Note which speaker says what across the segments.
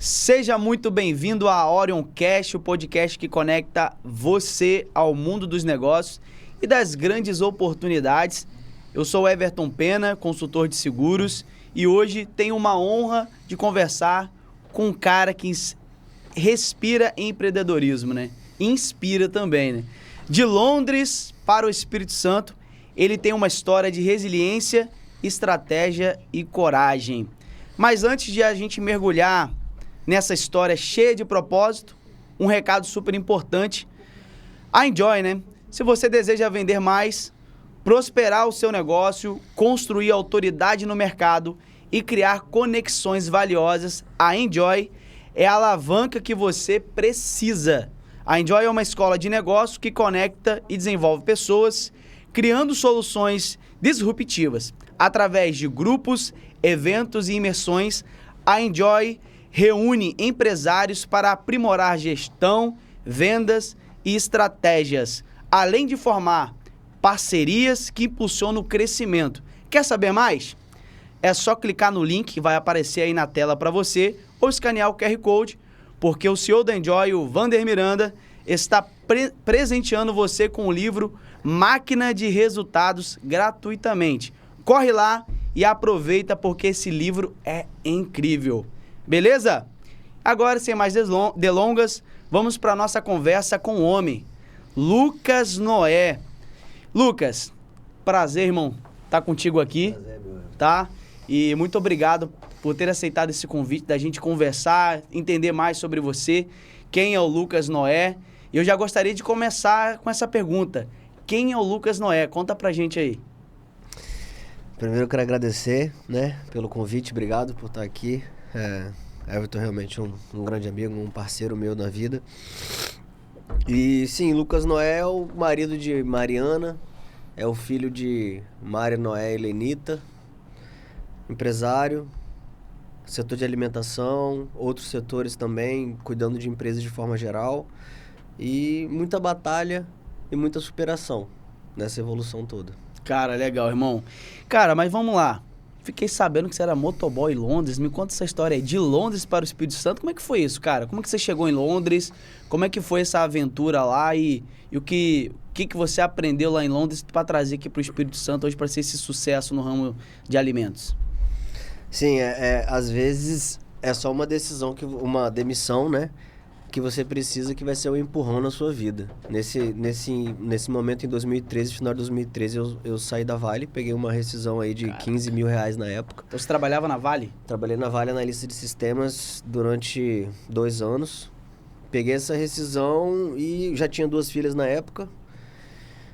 Speaker 1: Seja muito bem-vindo a Orioncast, o podcast que conecta você ao mundo dos negócios e das grandes oportunidades. Eu sou Everton Pena, consultor de seguros, e hoje tenho uma honra de conversar com um cara que respira empreendedorismo, né? Inspira também, né? De Londres para o Espírito Santo, ele tem uma história de resiliência, estratégia e coragem. Mas antes de a gente mergulhar nessa história cheia de propósito, um recado super importante. A Enjoy, né? Se você deseja vender mais, prosperar o seu negócio, construir autoridade no mercado e criar conexões valiosas, a Enjoy é a alavanca que você precisa. A Enjoy é uma escola de negócio que conecta e desenvolve pessoas, criando soluções disruptivas. Através de grupos, eventos e imersões, a Enjoy reúne empresários para aprimorar gestão, vendas e estratégias, além de formar parcerias que impulsionam o crescimento. Quer saber mais? É só clicar no link que vai aparecer aí na tela para você ou escanear o QR Code, porque o CEO da Enjoy, o Vander Miranda, está presenteando você com o livro Máquina de Resultados gratuitamente. Corre lá e aproveita porque esse livro é incrível. Beleza? Agora, sem mais delongas, vamos para a nossa conversa com o homem, Lucas Noé. Lucas, prazer, irmão, estar contigo aqui, prazer, meu irmão. Tá? E muito obrigado por ter aceitado esse convite da gente conversar, entender mais sobre você, quem é o Lucas Noé. E eu já gostaria de começar com essa pergunta. Quem é o Lucas Noé? Conta pra gente aí.
Speaker 2: Primeiro eu quero agradecer, né, pelo convite, obrigado por estar aqui. Everton é realmente um grande amigo, um parceiro meu na vida. E sim, Lucas Noé é o marido de Mariana, é o filho de Mário Noé e Lenita, empresário, setor de alimentação, outros setores também, cuidando de empresas de forma geral. E muita batalha e muita superação nessa evolução toda.
Speaker 1: Cara, legal, irmão. Cara, mas vamos lá. Fiquei sabendo que você era motoboy em Londres. Me conta essa história aí. De Londres para o Espírito Santo, como é que foi isso, cara? Como é que você chegou em Londres? Como é que foi essa aventura lá? E o que você aprendeu lá em Londres para trazer aqui para o Espírito Santo hoje para ser esse sucesso no ramo de alimentos?
Speaker 2: Sim, às vezes é só uma decisão, uma demissão, né? Que você precisa, que vai ser um empurrão na sua vida. Nesse momento, em 2013, final de 2013, eu saí da Vale, peguei uma rescisão aí de R$15 mil na época.
Speaker 1: Então você trabalhava na Vale?
Speaker 2: Trabalhei na Vale analista de sistemas durante 2 anos. Peguei essa rescisão e já tinha 2 filhas na época.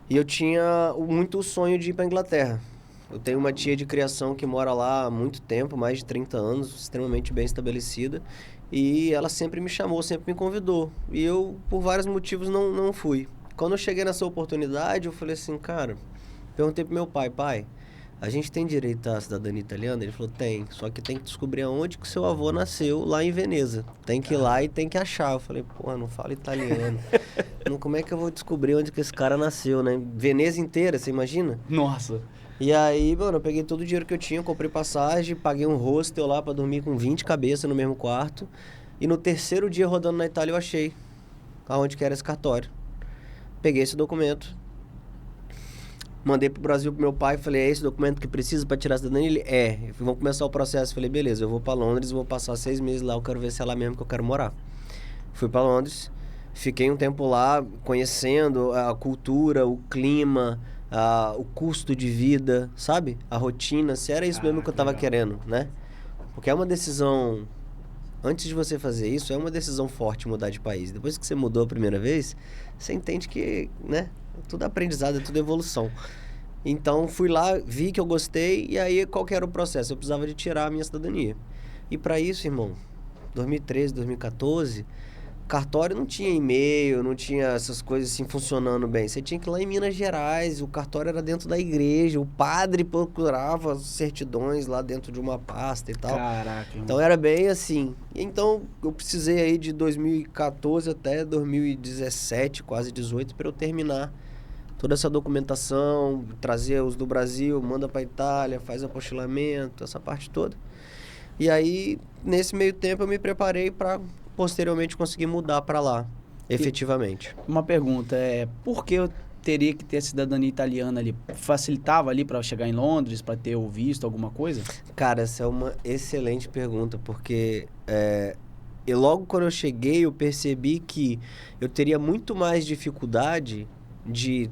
Speaker 2: E eu tinha muito o sonho de ir para Inglaterra. Eu tenho uma tia de criação que mora lá há muito tempo, mais de 30 anos, extremamente bem estabelecida. E ela sempre me chamou, sempre me convidou. E eu, por vários motivos, não fui. Quando eu cheguei nessa oportunidade, eu falei assim, cara... Perguntei pro meu pai, a gente tem direito à cidadania italiana? Ele falou, tem. Só que tem que descobrir aonde que seu avô nasceu, lá em Veneza. Tem que ir lá e tem que achar. Eu falei, pô, não falo italiano. Como é que eu vou descobrir onde que esse cara nasceu, né? Veneza inteira, você imagina?
Speaker 1: Nossa...
Speaker 2: E aí, mano, eu peguei todo o dinheiro que eu tinha, comprei passagem, paguei um hostel lá pra dormir com 20 cabeças no mesmo quarto. E no 3º dia rodando na Itália eu achei aonde que era esse cartório. Peguei esse documento, mandei pro Brasil pro meu pai, falei, é esse documento que precisa pra tirar a cidadania? Ele, vamos começar o processo. Falei, beleza, eu vou pra Londres, vou passar 6 meses lá, eu quero ver se é lá mesmo que eu quero morar. Fui pra Londres, fiquei um tempo lá conhecendo a cultura, o clima... o custo de vida, sabe? A rotina, se era isso mesmo que eu tava querendo, né? Porque é uma decisão... Antes de você fazer isso, é uma decisão forte mudar de país. Depois que você mudou a primeira vez, você entende que, né? Tudo aprendizado, é tudo evolução. Então, fui lá, vi que eu gostei, e aí qual que era o processo? Eu precisava de tirar a minha cidadania. E para isso, irmão, 2013, 2014... Cartório não tinha e-mail, não tinha essas coisas assim funcionando bem. Você tinha que ir lá em Minas Gerais, o cartório era dentro da igreja, o padre procurava certidões lá dentro de uma pasta e tal.
Speaker 1: Caraca.
Speaker 2: Então era bem assim. Então eu precisei aí de 2014 até 2017, quase 18, para eu terminar toda essa documentação, trazer os do Brasil, manda para Itália, faz apostilamento, essa parte toda. E aí, nesse meio tempo, eu me preparei para posteriormente conseguir mudar para lá, efetivamente.
Speaker 1: Uma pergunta, por que eu teria que ter a cidadania italiana ali? Facilitava ali para chegar em Londres, para ter o visto, alguma coisa?
Speaker 2: Cara, essa é uma excelente pergunta, porque e logo quando eu cheguei, eu percebi que eu teria muito mais dificuldade de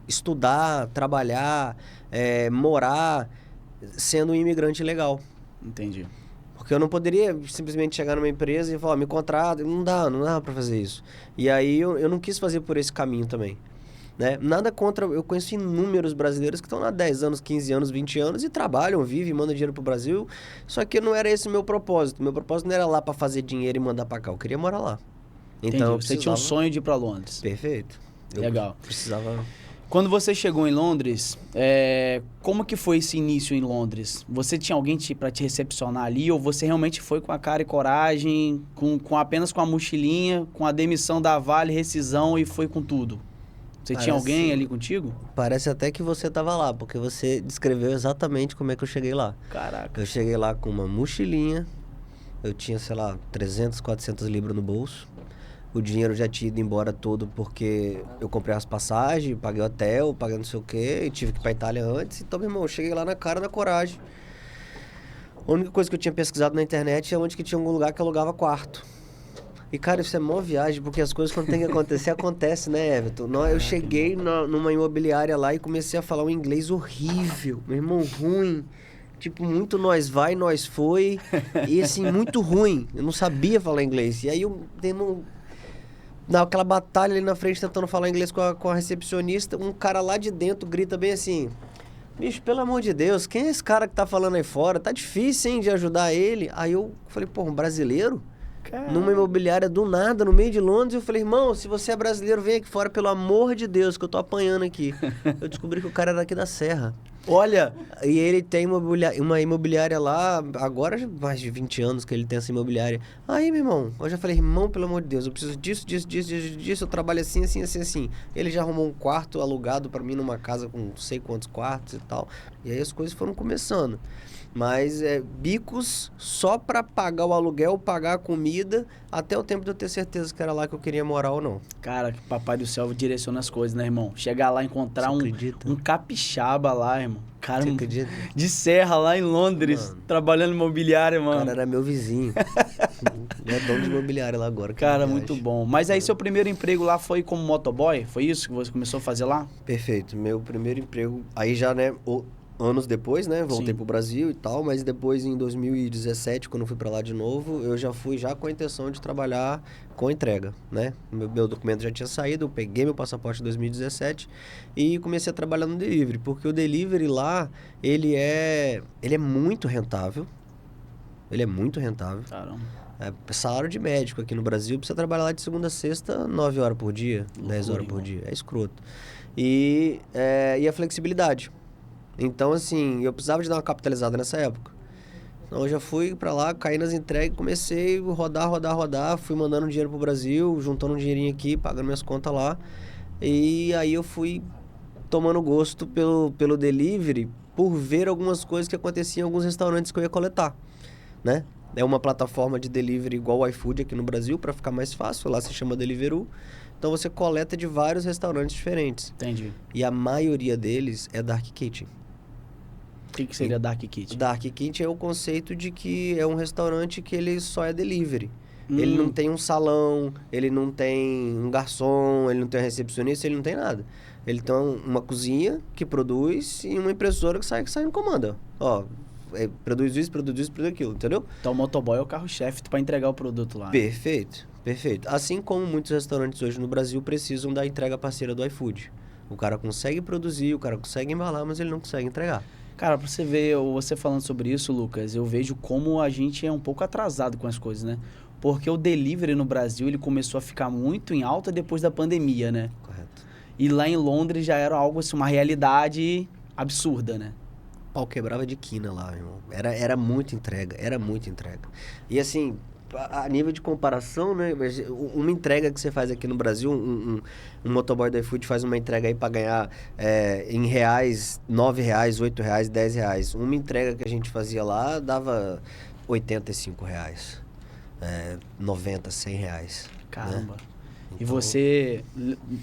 Speaker 2: estudar, trabalhar, morar, sendo um imigrante legal.
Speaker 1: Entendi.
Speaker 2: Porque eu não poderia simplesmente chegar numa empresa e falar, me contrata, não dá pra fazer isso. E aí eu não quis fazer por esse caminho também. Né? Nada contra, eu conheço inúmeros brasileiros que estão lá 10 anos, 15 anos, 20 anos e trabalham, vivem, mandam dinheiro pro Brasil. Só que não era esse o meu propósito. Meu propósito não era lá para fazer dinheiro e mandar para cá, eu queria morar lá. Então,
Speaker 1: Você tinha um sonho de ir para Londres.
Speaker 2: Perfeito.
Speaker 1: Legal.
Speaker 2: Precisava...
Speaker 1: Quando você chegou em Londres, como que foi esse início em Londres? Você tinha alguém para te recepcionar ali ou você realmente foi com a cara e coragem, apenas com a mochilinha, com a demissão da Vale, rescisão e foi com tudo? Você tinha alguém ali contigo?
Speaker 2: Parece até que você estava lá, porque você descreveu exatamente como é que eu cheguei lá.
Speaker 1: Caraca.
Speaker 2: Eu cheguei lá com uma mochilinha, eu tinha, sei lá, 300, 400 libras no bolso. O dinheiro já tinha ido embora todo porque eu comprei as passagens, paguei o hotel, paguei não sei o quê, e tive que ir pra Itália antes. Então, meu irmão, eu cheguei lá na cara da coragem. A única coisa que eu tinha pesquisado na internet é onde que tinha algum lugar que alugava quarto. E, cara, isso é mó viagem, porque as coisas quando tem que acontecer, acontece, né, Everton? Eu cheguei numa imobiliária lá e comecei a falar um inglês horrível, meu irmão, ruim. Tipo, muito nós vai, nós foi. E, assim, muito ruim. Eu não sabia falar inglês. E aí, naquela batalha ali na frente, tentando falar inglês com a recepcionista, um cara lá de dentro grita bem assim... Bicho, pelo amor de Deus, quem é esse cara que tá falando aí fora? Tá difícil, hein, de ajudar ele. Aí eu falei, pô, um brasileiro? Caramba. Numa imobiliária do nada, no meio de Londres. Eu falei, irmão, se você é brasileiro, vem aqui fora, pelo amor de Deus, que eu tô apanhando aqui. Eu descobri que o cara era daqui da Serra.
Speaker 1: Olha!
Speaker 2: E ele tem uma imobiliária lá, agora já mais de 20 anos que ele tem essa imobiliária. Aí, meu irmão, eu já falei, irmão, pelo amor de Deus, eu preciso disso, eu trabalho assim. Ele já arrumou um quarto alugado pra mim numa casa com não sei quantos quartos e tal. E aí as coisas foram começando. Mas bicos só pra pagar o aluguel, pagar a comida, até o tempo de eu ter certeza que era lá que eu queria morar ou não.
Speaker 1: Cara, que papai do céu direciona as coisas, né, irmão? Chegar lá e encontrar um capixaba lá, irmão. Cara,
Speaker 2: você acredita?
Speaker 1: De Serra, lá em Londres, mano, trabalhando em imobiliária, mano.
Speaker 2: O cara era meu vizinho. É dono de imobiliária lá agora.
Speaker 1: Cara, muito bom. Mas aí seu primeiro emprego lá foi como motoboy? Foi isso que você começou a fazer lá?
Speaker 2: Perfeito. Meu primeiro emprego, aí já, né... Anos depois, né? Voltei pro Brasil e tal, mas depois em 2017, quando eu fui para lá de novo, eu já fui com a intenção de trabalhar com entrega, né? Meu documento já tinha saído, eu peguei meu passaporte em 2017 e comecei a trabalhar no delivery, porque o delivery lá, ele é muito rentável. Ele é muito rentável.
Speaker 1: Caramba.
Speaker 2: Salário de médico aqui no Brasil, precisa trabalhar lá de segunda a sexta, 9 horas por dia, 10 horas por dia. É escroto. E a flexibilidade. Então, assim, eu precisava de dar uma capitalizada nessa época. Então, eu já fui pra lá, caí nas entregas, comecei a rodar, fui mandando dinheiro pro Brasil, juntando um dinheirinho aqui, pagando minhas contas lá. E aí eu fui tomando gosto pelo delivery, por ver algumas coisas que aconteciam em alguns restaurantes que eu ia coletar, né? É uma plataforma de delivery igual o iFood aqui no Brasil, para ficar mais fácil, lá se chama Deliveroo. Então, você coleta de vários restaurantes diferentes.
Speaker 1: Entendi.
Speaker 2: E a maioria deles é Dark Kitchen.
Speaker 1: O que seria Dark Kitchen?
Speaker 2: Dark Kitchen é o conceito de que é um restaurante que ele só é delivery. Ele não tem um salão, ele não tem um garçom, ele não tem um recepcionista, ele não tem nada. Ele tem uma cozinha que produz e uma impressora que sai no comando. Ó, produz isso, produz aquilo, entendeu?
Speaker 1: Então o motoboy é o carro-chefe para entregar o produto lá.
Speaker 2: Perfeito. Assim como muitos restaurantes hoje no Brasil precisam da entrega parceira do iFood. O cara consegue produzir, o cara consegue embalar, mas ele não consegue entregar.
Speaker 1: Cara, pra você ver, você falando sobre isso, Lucas, eu vejo como a gente é um pouco atrasado com as coisas, né? Porque o delivery no Brasil, ele começou a ficar muito em alta depois da pandemia, né?
Speaker 2: Correto.
Speaker 1: E lá em Londres já era algo assim, uma realidade absurda, né?
Speaker 2: O pau quebrava de quina lá, irmão. Era muita entrega. E assim, a nível de comparação, né? Uma entrega que você faz aqui no Brasil, um motoboy do iFood faz uma entrega aí para ganhar em reais, R$9, R$8, R$10. Uma entrega que a gente fazia lá dava R$ 85. 90, R$ 100.
Speaker 1: Caramba.
Speaker 2: Né?
Speaker 1: E
Speaker 2: Então,
Speaker 1: você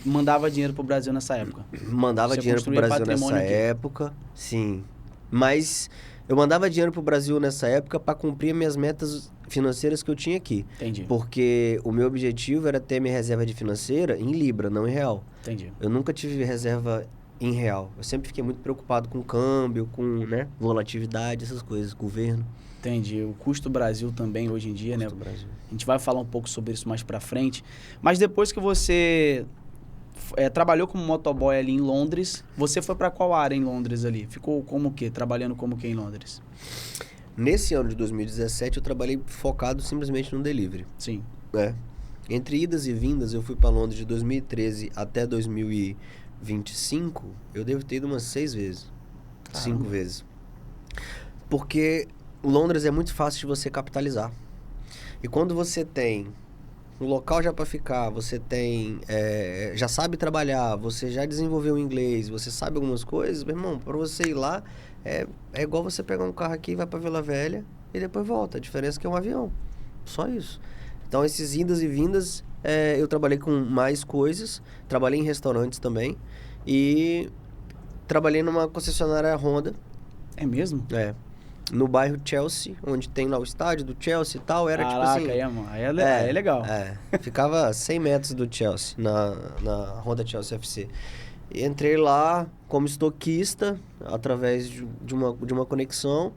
Speaker 1: mandava dinheiro pro Brasil nessa época?
Speaker 2: mandava
Speaker 1: Você
Speaker 2: dinheiro pro
Speaker 1: construía
Speaker 2: Brasil nessa
Speaker 1: patrimônio aqui?
Speaker 2: época, sim. Mas eu mandava dinheiro pro Brasil nessa época para cumprir minhas metas financeiras que eu tinha aqui.
Speaker 1: Entendi.
Speaker 2: Porque o meu objetivo era ter minha reserva de financeira em Libra, não em real.
Speaker 1: Entendi.
Speaker 2: Eu nunca tive reserva em real. Eu sempre fiquei muito preocupado com câmbio, com, né, volatilidade, essas coisas, governo.
Speaker 1: Entendi. O custo do Brasil também hoje em dia, né?
Speaker 2: Custo do Brasil.
Speaker 1: A gente vai falar um pouco sobre isso mais pra frente. Mas depois que você trabalhou como motoboy ali em Londres, você foi pra qual área em Londres ali? Ficou como o quê? Trabalhando como o quê em Londres?
Speaker 2: Nesse ano de 2017, eu trabalhei focado simplesmente no delivery.
Speaker 1: Sim.
Speaker 2: Entre idas e vindas, eu fui para Londres de 2013 até 2025, eu devo ter ido umas 6 vezes.
Speaker 1: Caramba.
Speaker 2: 5 vezes. Porque Londres é muito fácil de você capitalizar. E quando você tem um local já para ficar, você tem já sabe trabalhar, você já desenvolveu o inglês, você sabe algumas coisas, meu irmão, para você ir lá, é igual você pegar um carro aqui, vai para Vila Velha e depois volta. A diferença é que é um avião. Só isso. Então, esses indas e vindas, eu trabalhei com mais coisas. Trabalhei em restaurantes também. E trabalhei numa concessionária Honda.
Speaker 1: É mesmo?
Speaker 2: No bairro Chelsea, onde tem lá o estádio do Chelsea e tal. Era
Speaker 1: Caraca,
Speaker 2: tipo assim...
Speaker 1: aí é legal.
Speaker 2: Ficava 100 metros do Chelsea, na Honda Chelsea FC. E entrei lá como estoquista, através de uma conexão.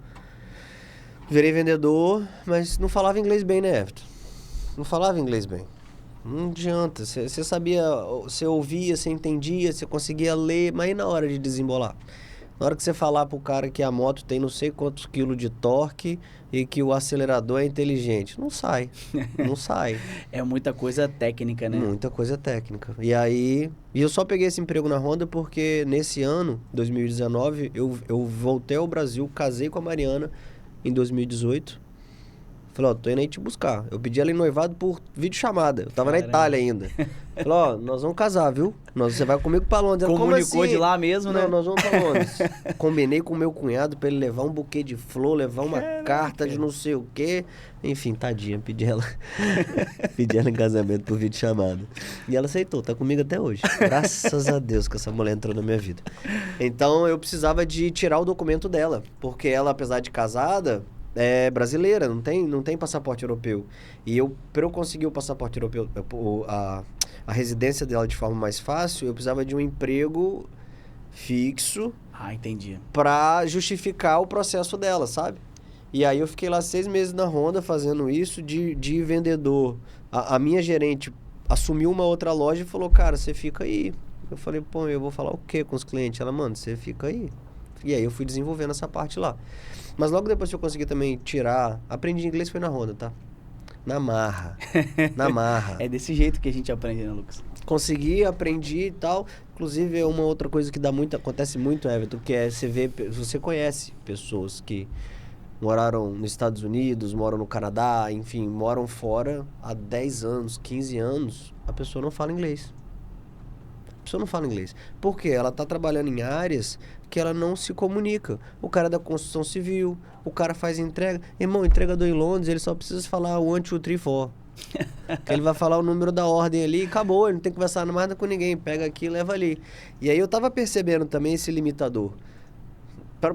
Speaker 2: Virei vendedor, mas não falava inglês bem, né, Everton? Não falava inglês bem. Não adianta. Você sabia, você ouvia, você entendia, você conseguia ler, mas e na hora de desembolar? Na hora que você falar pro cara que a moto tem não sei quantos quilos de torque e que o acelerador é inteligente, não sai. Não sai.
Speaker 1: É muita coisa técnica, né?
Speaker 2: Muita coisa técnica. E eu só peguei esse emprego na Honda porque nesse ano, 2019, eu voltei ao Brasil, casei com a Mariana em 2018. Falei, tô indo aí te buscar. Eu pedi ela em noivado por videochamada. Eu tava na Itália ainda. Falei, nós vamos casar, viu? Você vai comigo pra Londres. Ela,
Speaker 1: comunicou
Speaker 2: como assim?
Speaker 1: de lá mesmo, né?
Speaker 2: Não, nós vamos pra Londres. Combinei com o meu cunhado pra ele levar um buquê de flor, levar uma carta de não sei o quê. Enfim, tadinha, pedi ela em casamento por videochamada. E ela aceitou, tá comigo até hoje. Graças a Deus que essa mulher entrou na minha vida. Então, eu precisava de tirar o documento dela. Porque ela, apesar de casada... é brasileira, não tem passaporte europeu. E para eu conseguir o passaporte europeu, a residência dela de forma mais fácil, eu precisava de um emprego fixo.
Speaker 1: Entendi.
Speaker 2: Para justificar o processo dela, sabe? E aí eu fiquei lá 6 meses na Honda fazendo isso de vendedor. A minha gerente assumiu uma outra loja e falou, cara, você fica aí. Eu falei, pô, eu vou falar o quê com os clientes? Ela, mano, você fica aí. E aí eu fui desenvolvendo essa parte lá. Mas logo depois que eu consegui também aprendi inglês foi na Honda, tá? Na marra. Na marra.
Speaker 1: É desse jeito que a gente aprende, né, Lucas?
Speaker 2: Consegui, aprendi e tal. Inclusive, é uma outra coisa que acontece muito, Everton, que é você conhece pessoas que moraram nos Estados Unidos, moram no Canadá, enfim, moram fora há 10 anos, 15 anos, a pessoa não fala inglês. A pessoa não fala inglês. Por quê? Ela está trabalhando em áreas que ela não se comunica. O cara é da construção civil, o cara faz entrega. Irmão, entregador em Londres, ele só precisa falar 1, 2, 3, 4. Que ele vai falar o número da ordem ali e acabou. Ele não tem que conversar mais nada com ninguém. Pega aqui e leva ali. E aí eu tava percebendo também esse limitador.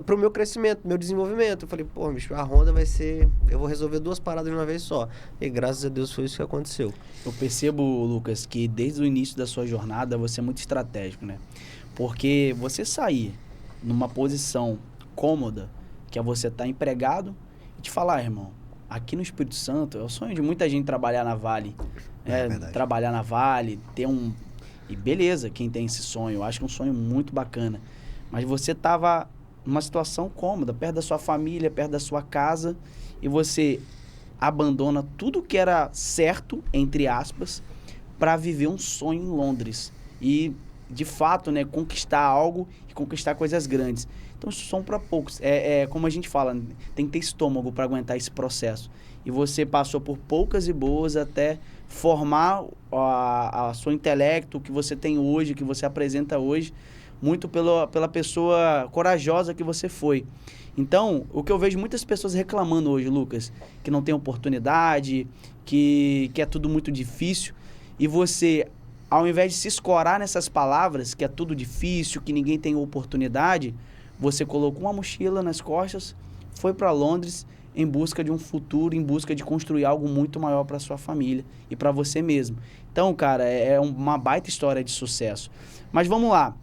Speaker 2: Pro meu crescimento, meu desenvolvimento. Eu falei, pô, bicho, a Honda vai ser... eu vou resolver 2 paradas de uma vez só. E graças a Deus foi isso que aconteceu.
Speaker 1: Eu percebo, Lucas, que desde o início da sua jornada você é muito estratégico, né? Porque você sair numa posição cômoda, que é você estar empregado, e te falar, irmão, aqui no Espírito Santo, é o sonho de muita gente trabalhar na Vale. Trabalhar na Vale, ter um... E beleza, quem tem esse sonho, eu acho que é um sonho muito bacana. Mas você tava numa situação cômoda, perto da sua família, perto da sua casa, e você abandona tudo que era certo, entre aspas, para viver um sonho em Londres. E, de fato, né, conquistar algo e conquistar coisas grandes. Então, isso são para poucos. Como a gente fala, tem que ter estômago para aguentar esse processo. E você passou por poucas e boas até formar a seu intelecto, o que você tem hoje, o que você apresenta hoje, muito pela pessoa corajosa que você foi. Então, o que eu vejo muitas pessoas reclamando hoje, Lucas, que não tem oportunidade, que é tudo muito difícil, e você, ao invés de se escorar nessas palavras, que é tudo difícil, que ninguém tem oportunidade, você colocou uma mochila nas costas, foi para Londres em busca de um futuro, em busca de construir algo muito maior para sua família e para você mesmo. Então, cara, é uma baita história de sucesso. Mas vamos lá.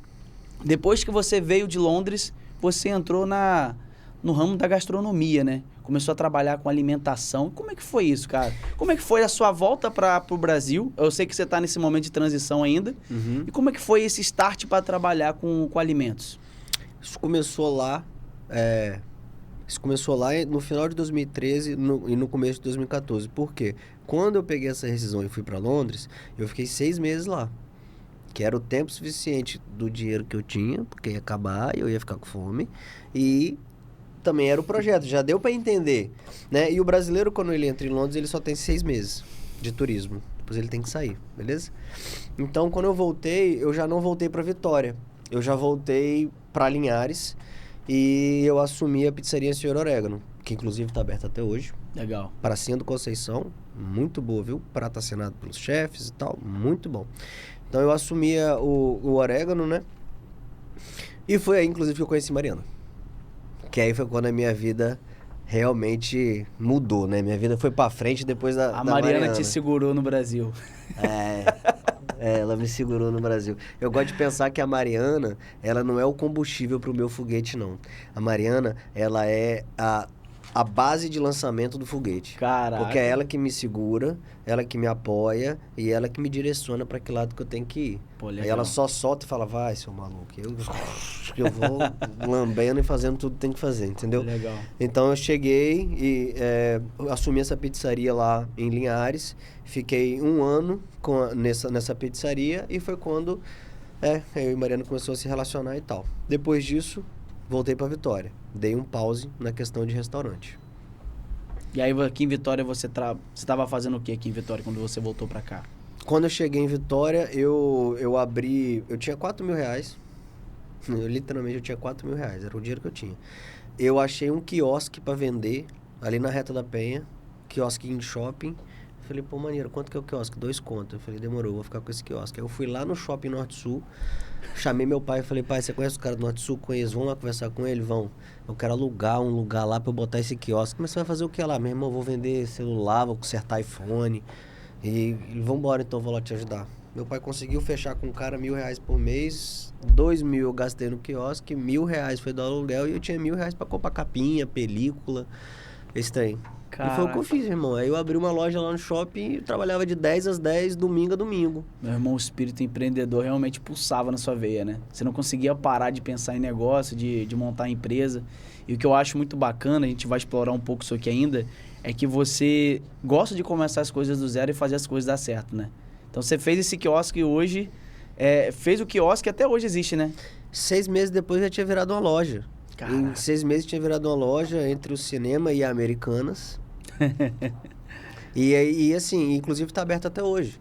Speaker 1: Depois que você veio de Londres, você entrou no ramo da gastronomia, né? Começou a trabalhar com alimentação. Como é que foi isso, cara? Como é que foi a sua volta para o Brasil? Eu sei que você está nesse momento de transição ainda.
Speaker 2: Uhum.
Speaker 1: E como é que foi esse start para trabalhar com alimentos?
Speaker 2: Isso começou lá no final de 2013 e no começo de 2014. Por quê? Quando eu peguei essa rescisão e fui para Londres, eu fiquei 6 meses lá. Que era o tempo suficiente do dinheiro que eu tinha, porque ia acabar e eu ia ficar com fome. E também era o projeto, já deu para entender, né? E o brasileiro, quando ele entra em Londres, ele só tem 6 meses de turismo. Depois ele tem que sair, beleza? Então, quando eu voltei, eu já não voltei para Vitória. Eu já voltei para Linhares e eu assumi a pizzaria Senhor Orégano, que inclusive está aberta até hoje.
Speaker 1: Legal.
Speaker 2: Pracinha do Conceição, muito boa, viu? Prato assinado pelos chefes e tal, muito bom. Então eu assumia o Orégano, né? E foi aí, inclusive, que eu conheci Mariana. Que aí foi quando a minha vida realmente mudou, né? Minha vida foi pra frente depois da
Speaker 1: Mariana te segurou no Brasil.
Speaker 2: Ela me segurou no Brasil. Eu gosto de pensar que a Mariana, ela não é o combustível pro meu foguete, não. A Mariana, ela é a base de lançamento do foguete.
Speaker 1: Caraca.
Speaker 2: Porque é ela que me segura, ela que me apoia e ela que me direciona para que lado que eu tenho que ir.
Speaker 1: Pô, legal.
Speaker 2: Aí ela só solta e fala, vai, seu maluco. Eu vou lambendo e fazendo tudo que tem que fazer, entendeu?
Speaker 1: Legal.
Speaker 2: Então eu cheguei e assumi essa pizzaria lá em Linhares. Fiquei 1 ano nessa pizzaria e foi quando eu e Mariana começou a se relacionar e tal. Depois disso, voltei para Vitória. Dei um pause na questão de restaurante.
Speaker 1: E aí aqui em Vitória você estava fazendo o que aqui em Vitória quando você voltou para cá?
Speaker 2: Quando eu cheguei em Vitória, eu tinha R$4.000. Literalmente eu tinha R$4.000, era o dinheiro que eu tinha. Eu achei um quiosque para vender ali na Reta da Penha, quiosque em shopping. Falei, pô, maneiro, quanto que é o quiosque? 2 contos. Eu falei, demorou, vou ficar com esse quiosque. Aí eu fui lá no shopping Norte Sul, chamei meu pai e falei, pai, você conhece o cara do Norte Sul? Conheço, vamos lá conversar com ele? Vão. Eu quero alugar um lugar lá pra eu botar esse quiosque. Mas você vai fazer o que lá? Meu irmão, vou vender celular, vou consertar iPhone. E vambora então, vou lá te ajudar. Meu pai conseguiu fechar com o cara R$1.000 por mês. 2.000 eu gastei no quiosque, R$1.000 foi do aluguel e eu tinha R$1.000 pra comprar capinha, película, esse trem.
Speaker 1: Caraca.
Speaker 2: E foi o que eu fiz, irmão. Aí eu abri uma loja lá no shopping e trabalhava de 10 às 10, domingo a domingo.
Speaker 1: Meu irmão, o espírito empreendedor realmente pulsava na sua veia, né? Você não conseguia parar de pensar em negócio, de montar empresa. E o que eu acho muito bacana, a gente vai explorar um pouco isso aqui ainda, é que você gosta de começar as coisas do zero e fazer as coisas dar certo, né? Então você fez esse quiosque hoje, fez o quiosque até hoje existe, né? 6
Speaker 2: meses depois já tinha virado uma loja.
Speaker 1: Caraca.
Speaker 2: Em 6 meses tinha virado uma loja entre o cinema e a Americanas. e assim, inclusive tá aberto até hoje.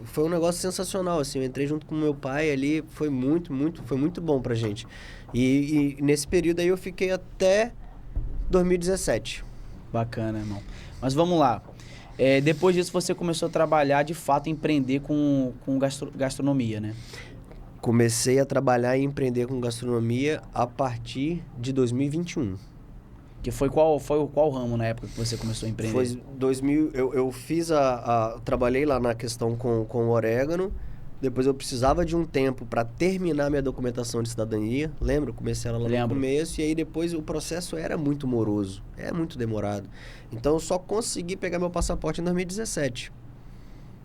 Speaker 2: Foi um negócio sensacional, assim, eu entrei junto com meu pai ali, foi muito bom pra gente. E nesse período aí eu fiquei até 2017.
Speaker 1: Bacana, irmão. Mas vamos lá. Depois disso você começou a trabalhar, de fato, empreender com gastronomia, né?
Speaker 2: Comecei a trabalhar e empreender com gastronomia a partir de 2021.
Speaker 1: Que foi qual ramo na época que você começou a empreender?
Speaker 2: Foi 2000, eu fiz trabalhei lá na questão com o orégano, depois eu precisava de um tempo para terminar minha documentação de cidadania, lembra? Comecei ela lá no começo e aí depois o processo era muito moroso, muito demorado. Então eu só consegui pegar meu passaporte em 2017.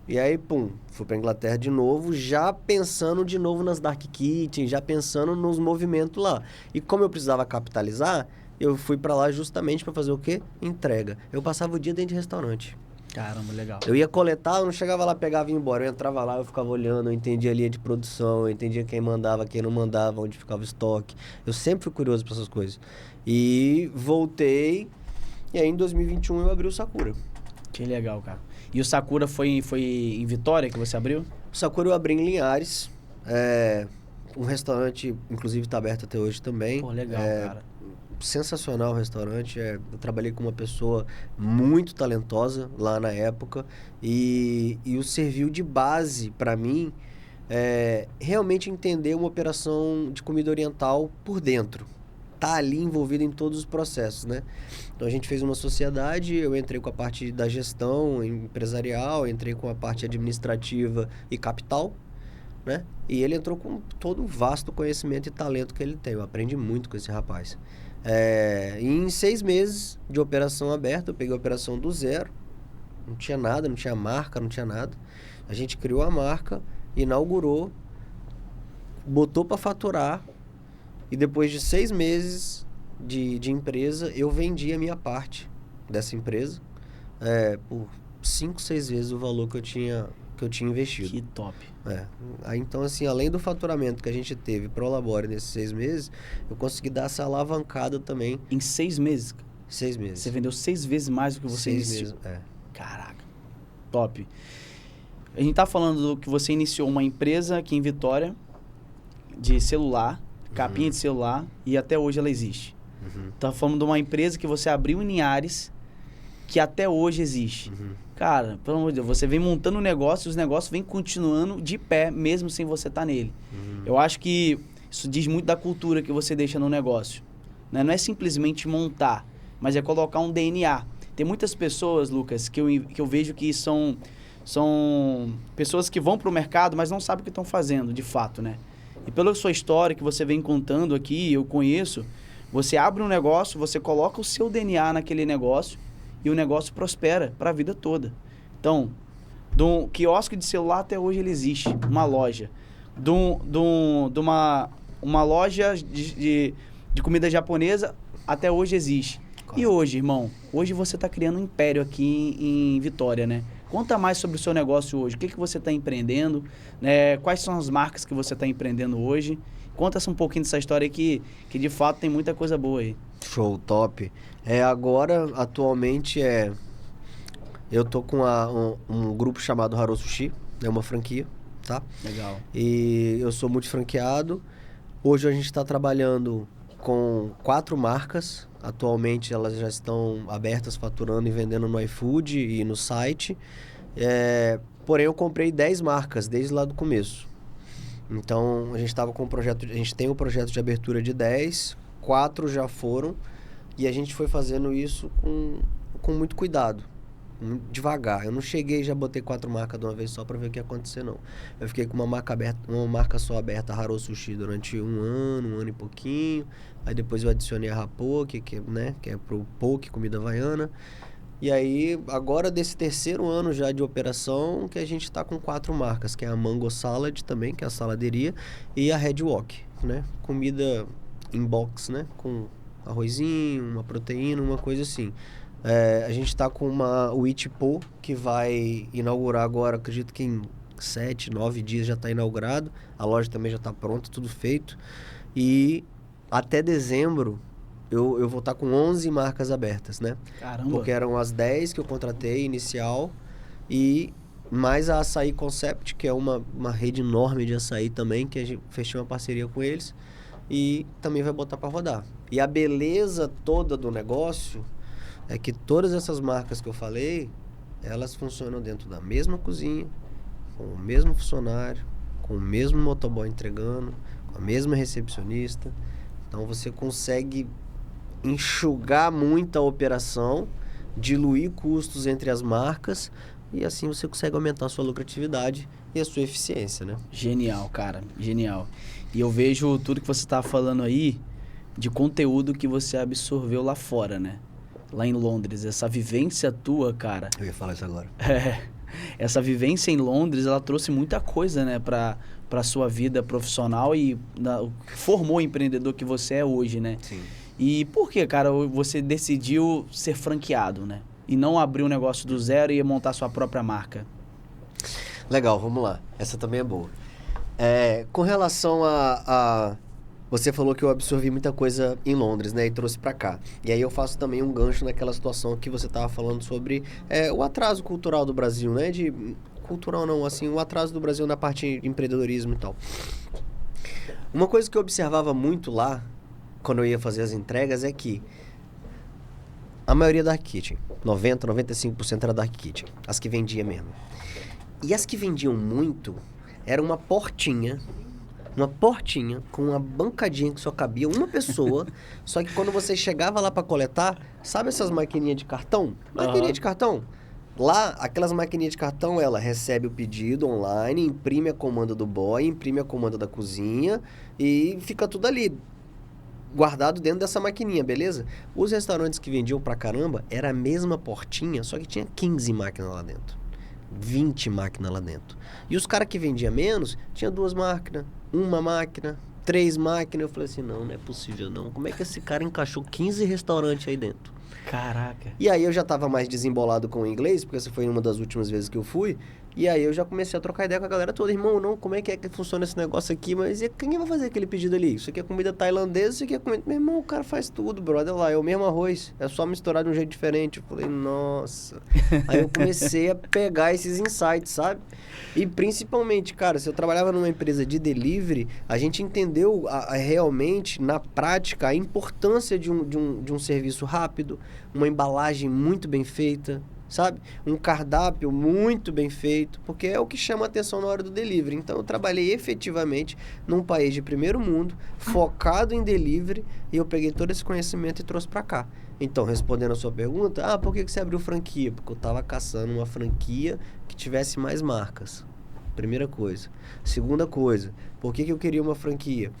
Speaker 2: E aí, pum, fui pra Inglaterra de novo, já pensando de novo nas Dark Kitchen, já pensando nos movimentos lá. E como eu precisava capitalizar, eu fui pra lá justamente pra fazer o quê? Entrega. Eu passava o dia dentro de restaurante.
Speaker 1: Caramba, legal.
Speaker 2: Eu ia coletar, eu não chegava lá, pegava e ia embora. Eu entrava lá, eu ficava olhando, eu entendia a linha de produção, eu entendia quem mandava, quem não mandava, onde ficava o estoque. Eu sempre fui curioso pra essas coisas. E voltei, e aí em 2021 eu abri o Sakura.
Speaker 1: Que legal, cara. E o Sakura foi em Vitória que você abriu?
Speaker 2: O Sakura eu abri em Linhares. Um restaurante, inclusive, está aberto até hoje também.
Speaker 1: Pô, legal, cara.
Speaker 2: Sensacional o restaurante. Eu trabalhei com uma pessoa muito talentosa lá na época e o serviu de base para mim realmente entender uma operação de comida oriental por dentro. Tá ali envolvido em todos os processos, né? Então a gente fez uma sociedade, eu entrei com a parte da gestão empresarial, entrei com a parte administrativa e capital, né? E ele entrou com todo o vasto conhecimento e talento que ele tem. Eu aprendi muito com esse rapaz. E em 6 meses de operação aberta, eu peguei a operação do zero. Não tinha nada, não tinha marca, não tinha nada. A gente criou a marca, inaugurou, botou para faturar. E depois de 6 meses de empresa, eu vendi a minha parte dessa empresa por 5, 6 vezes o valor que eu tinha investido.
Speaker 1: Que top.
Speaker 2: Aí, então, assim, além do faturamento que a gente teve pro Labore nesses 6 meses, eu consegui dar essa alavancada também.
Speaker 1: Em 6 meses?
Speaker 2: 6 meses.
Speaker 1: Você vendeu 6 vezes mais do que você
Speaker 2: 6
Speaker 1: iniciou?
Speaker 2: meses,
Speaker 1: Caraca. Top. A gente tá falando do que você iniciou uma empresa aqui em Vitória de celular, capinha de celular, e até hoje ela existe. Tá falando de uma empresa que você abriu em Linhares, que até hoje existe. Cara, pelo amor de Deus, você vem montando um negócio e os negócios vêm continuando de pé, mesmo sem você estar nele. Eu acho que isso diz muito da cultura que você deixa no negócio. Né? Não é simplesmente montar, mas é colocar um DNA. Tem muitas pessoas, Lucas, que eu vejo que são pessoas que vão para o mercado, mas não sabem o que estão fazendo, de fato, né? E pela sua história que você vem contando aqui, eu conheço, você abre um negócio, você coloca o seu DNA naquele negócio e o negócio prospera para a vida toda. Então, do quiosque de celular até hoje ele existe, uma loja. De uma loja de comida japonesa até hoje existe. Claro. E hoje, irmão, hoje você está criando um império aqui em Vitória, né? Conta mais sobre o seu negócio hoje. O que você está empreendendo? Quais são as marcas que você está empreendendo hoje? Conta um pouquinho dessa história aí que de fato tem muita coisa boa aí.
Speaker 2: Show, top. Agora, atualmente, eu tô com um grupo chamado Haro Sushi. É uma franquia, tá?
Speaker 1: Legal.
Speaker 2: E eu sou multifranqueado. Hoje a gente está trabalhando com 4 marcas. Atualmente elas já estão abertas, faturando e vendendo no iFood e no site. Porém, eu comprei 10 marcas desde lá do começo. Então, a gente tem um projeto de abertura de 10, 4 já foram, e a gente foi fazendo isso com muito cuidado, muito devagar. Eu não cheguei e já botei 4 marcas de uma vez só para ver o que ia acontecer, não. Eu fiquei com uma marca só aberta, a Haro Sushi, durante um ano e pouquinho. Aí depois eu adicionei a Rapoke, que é pro poke, comida havaiana. E aí, agora desse 3º ano já de operação, que a gente tá com 4 marcas, que é a Mango Salad também, que é a saladeria, e a Red Wok, né? Comida em box, né? Com arrozinho, uma proteína, uma coisa assim. A gente tá com o Ichipo, que vai inaugurar agora, acredito que em 7, 9 dias já tá inaugurado. A loja também já tá pronta, tudo feito. E até dezembro eu vou estar com 11 marcas abertas, né?
Speaker 1: Caramba!
Speaker 2: Porque eram as 10 que eu contratei inicial e mais a Açaí Concept, que é uma rede enorme de açaí também, que a gente fechou uma parceria com eles e também vai botar para rodar. E a beleza toda do negócio é que todas essas marcas que eu falei, elas funcionam dentro da mesma cozinha, com o mesmo funcionário, com o mesmo motoboy entregando, com a mesma recepcionista. Então você consegue enxugar muito a operação, diluir custos entre as marcas e assim você consegue aumentar a sua lucratividade e a sua eficiência, né?
Speaker 1: Genial, cara, genial. E eu vejo tudo que você está falando aí de conteúdo que você absorveu lá fora, né? Lá em Londres, essa vivência tua, cara.
Speaker 2: Eu ia falar isso agora.
Speaker 1: Essa vivência em Londres, ela trouxe muita coisa, né, para sua vida profissional e formou o empreendedor que você é hoje, né?
Speaker 2: Sim.
Speaker 1: E por que, cara, você decidiu ser franqueado, né? E não abrir um negócio do zero e montar sua própria marca?
Speaker 2: Legal, vamos lá. Essa também é boa. Com relação você falou que eu absorvi muita coisa em Londres, né? E trouxe pra cá. E aí eu faço também um gancho naquela situação que você tava falando sobre o atraso cultural do Brasil, né? Cultural não, assim, o atraso do Brasil na parte de empreendedorismo e tal. Uma coisa que eu observava muito lá, quando eu ia fazer as entregas, é que a maioria Dark Kitchen, 90, 95% era Dark Kitchen, as que vendia mesmo. E as que vendiam muito, era uma portinha com uma bancadinha que só cabia uma pessoa, só que quando você chegava lá para coletar, sabe essas maquininhas de cartão? Maquininha de cartão. Lá, aquelas maquininhas de cartão, ela recebe o pedido online, imprime a comanda do boy, imprime a comanda da cozinha e fica tudo ali, guardado dentro dessa maquininha, beleza? Os restaurantes que vendiam pra caramba, era a mesma portinha, só que tinha 15 máquinas lá dentro. 20 máquinas lá dentro. E os caras que vendiam menos, tinha 2 máquinas, 1 máquina, 3 máquinas. Eu falei assim, não é possível não. Como é que esse cara encaixou 15 restaurantes aí dentro?
Speaker 1: Caraca.
Speaker 2: E aí eu já tava mais desembolado com o inglês, porque essa foi uma das últimas vezes que eu fui. E aí eu já comecei a trocar ideia com a galera toda. Irmão, não, como é que funciona esse negócio aqui? Mas quem vai fazer aquele pedido ali? Isso aqui é comida tailandesa, isso aqui é comida... Meu irmão, o cara faz tudo, brother. Olha lá, é o mesmo arroz. É só misturar de um jeito diferente. Eu falei, nossa. Aí eu comecei a pegar esses insights, sabe? E principalmente, cara, se eu trabalhava numa empresa de delivery, a gente entendeu realmente, na prática, a importância de um serviço rápido, uma embalagem muito bem feita, sabe? Um cardápio muito bem feito, porque é o que chama a atenção na hora do delivery. Então, eu trabalhei efetivamente num país de primeiro mundo, focado em delivery, e eu peguei todo esse conhecimento e trouxe para cá. Então, respondendo a sua pergunta, por que você abriu franquia? Porque eu estava caçando uma franquia que tivesse mais marcas. Primeira coisa. Segunda coisa, por que eu queria uma franquia?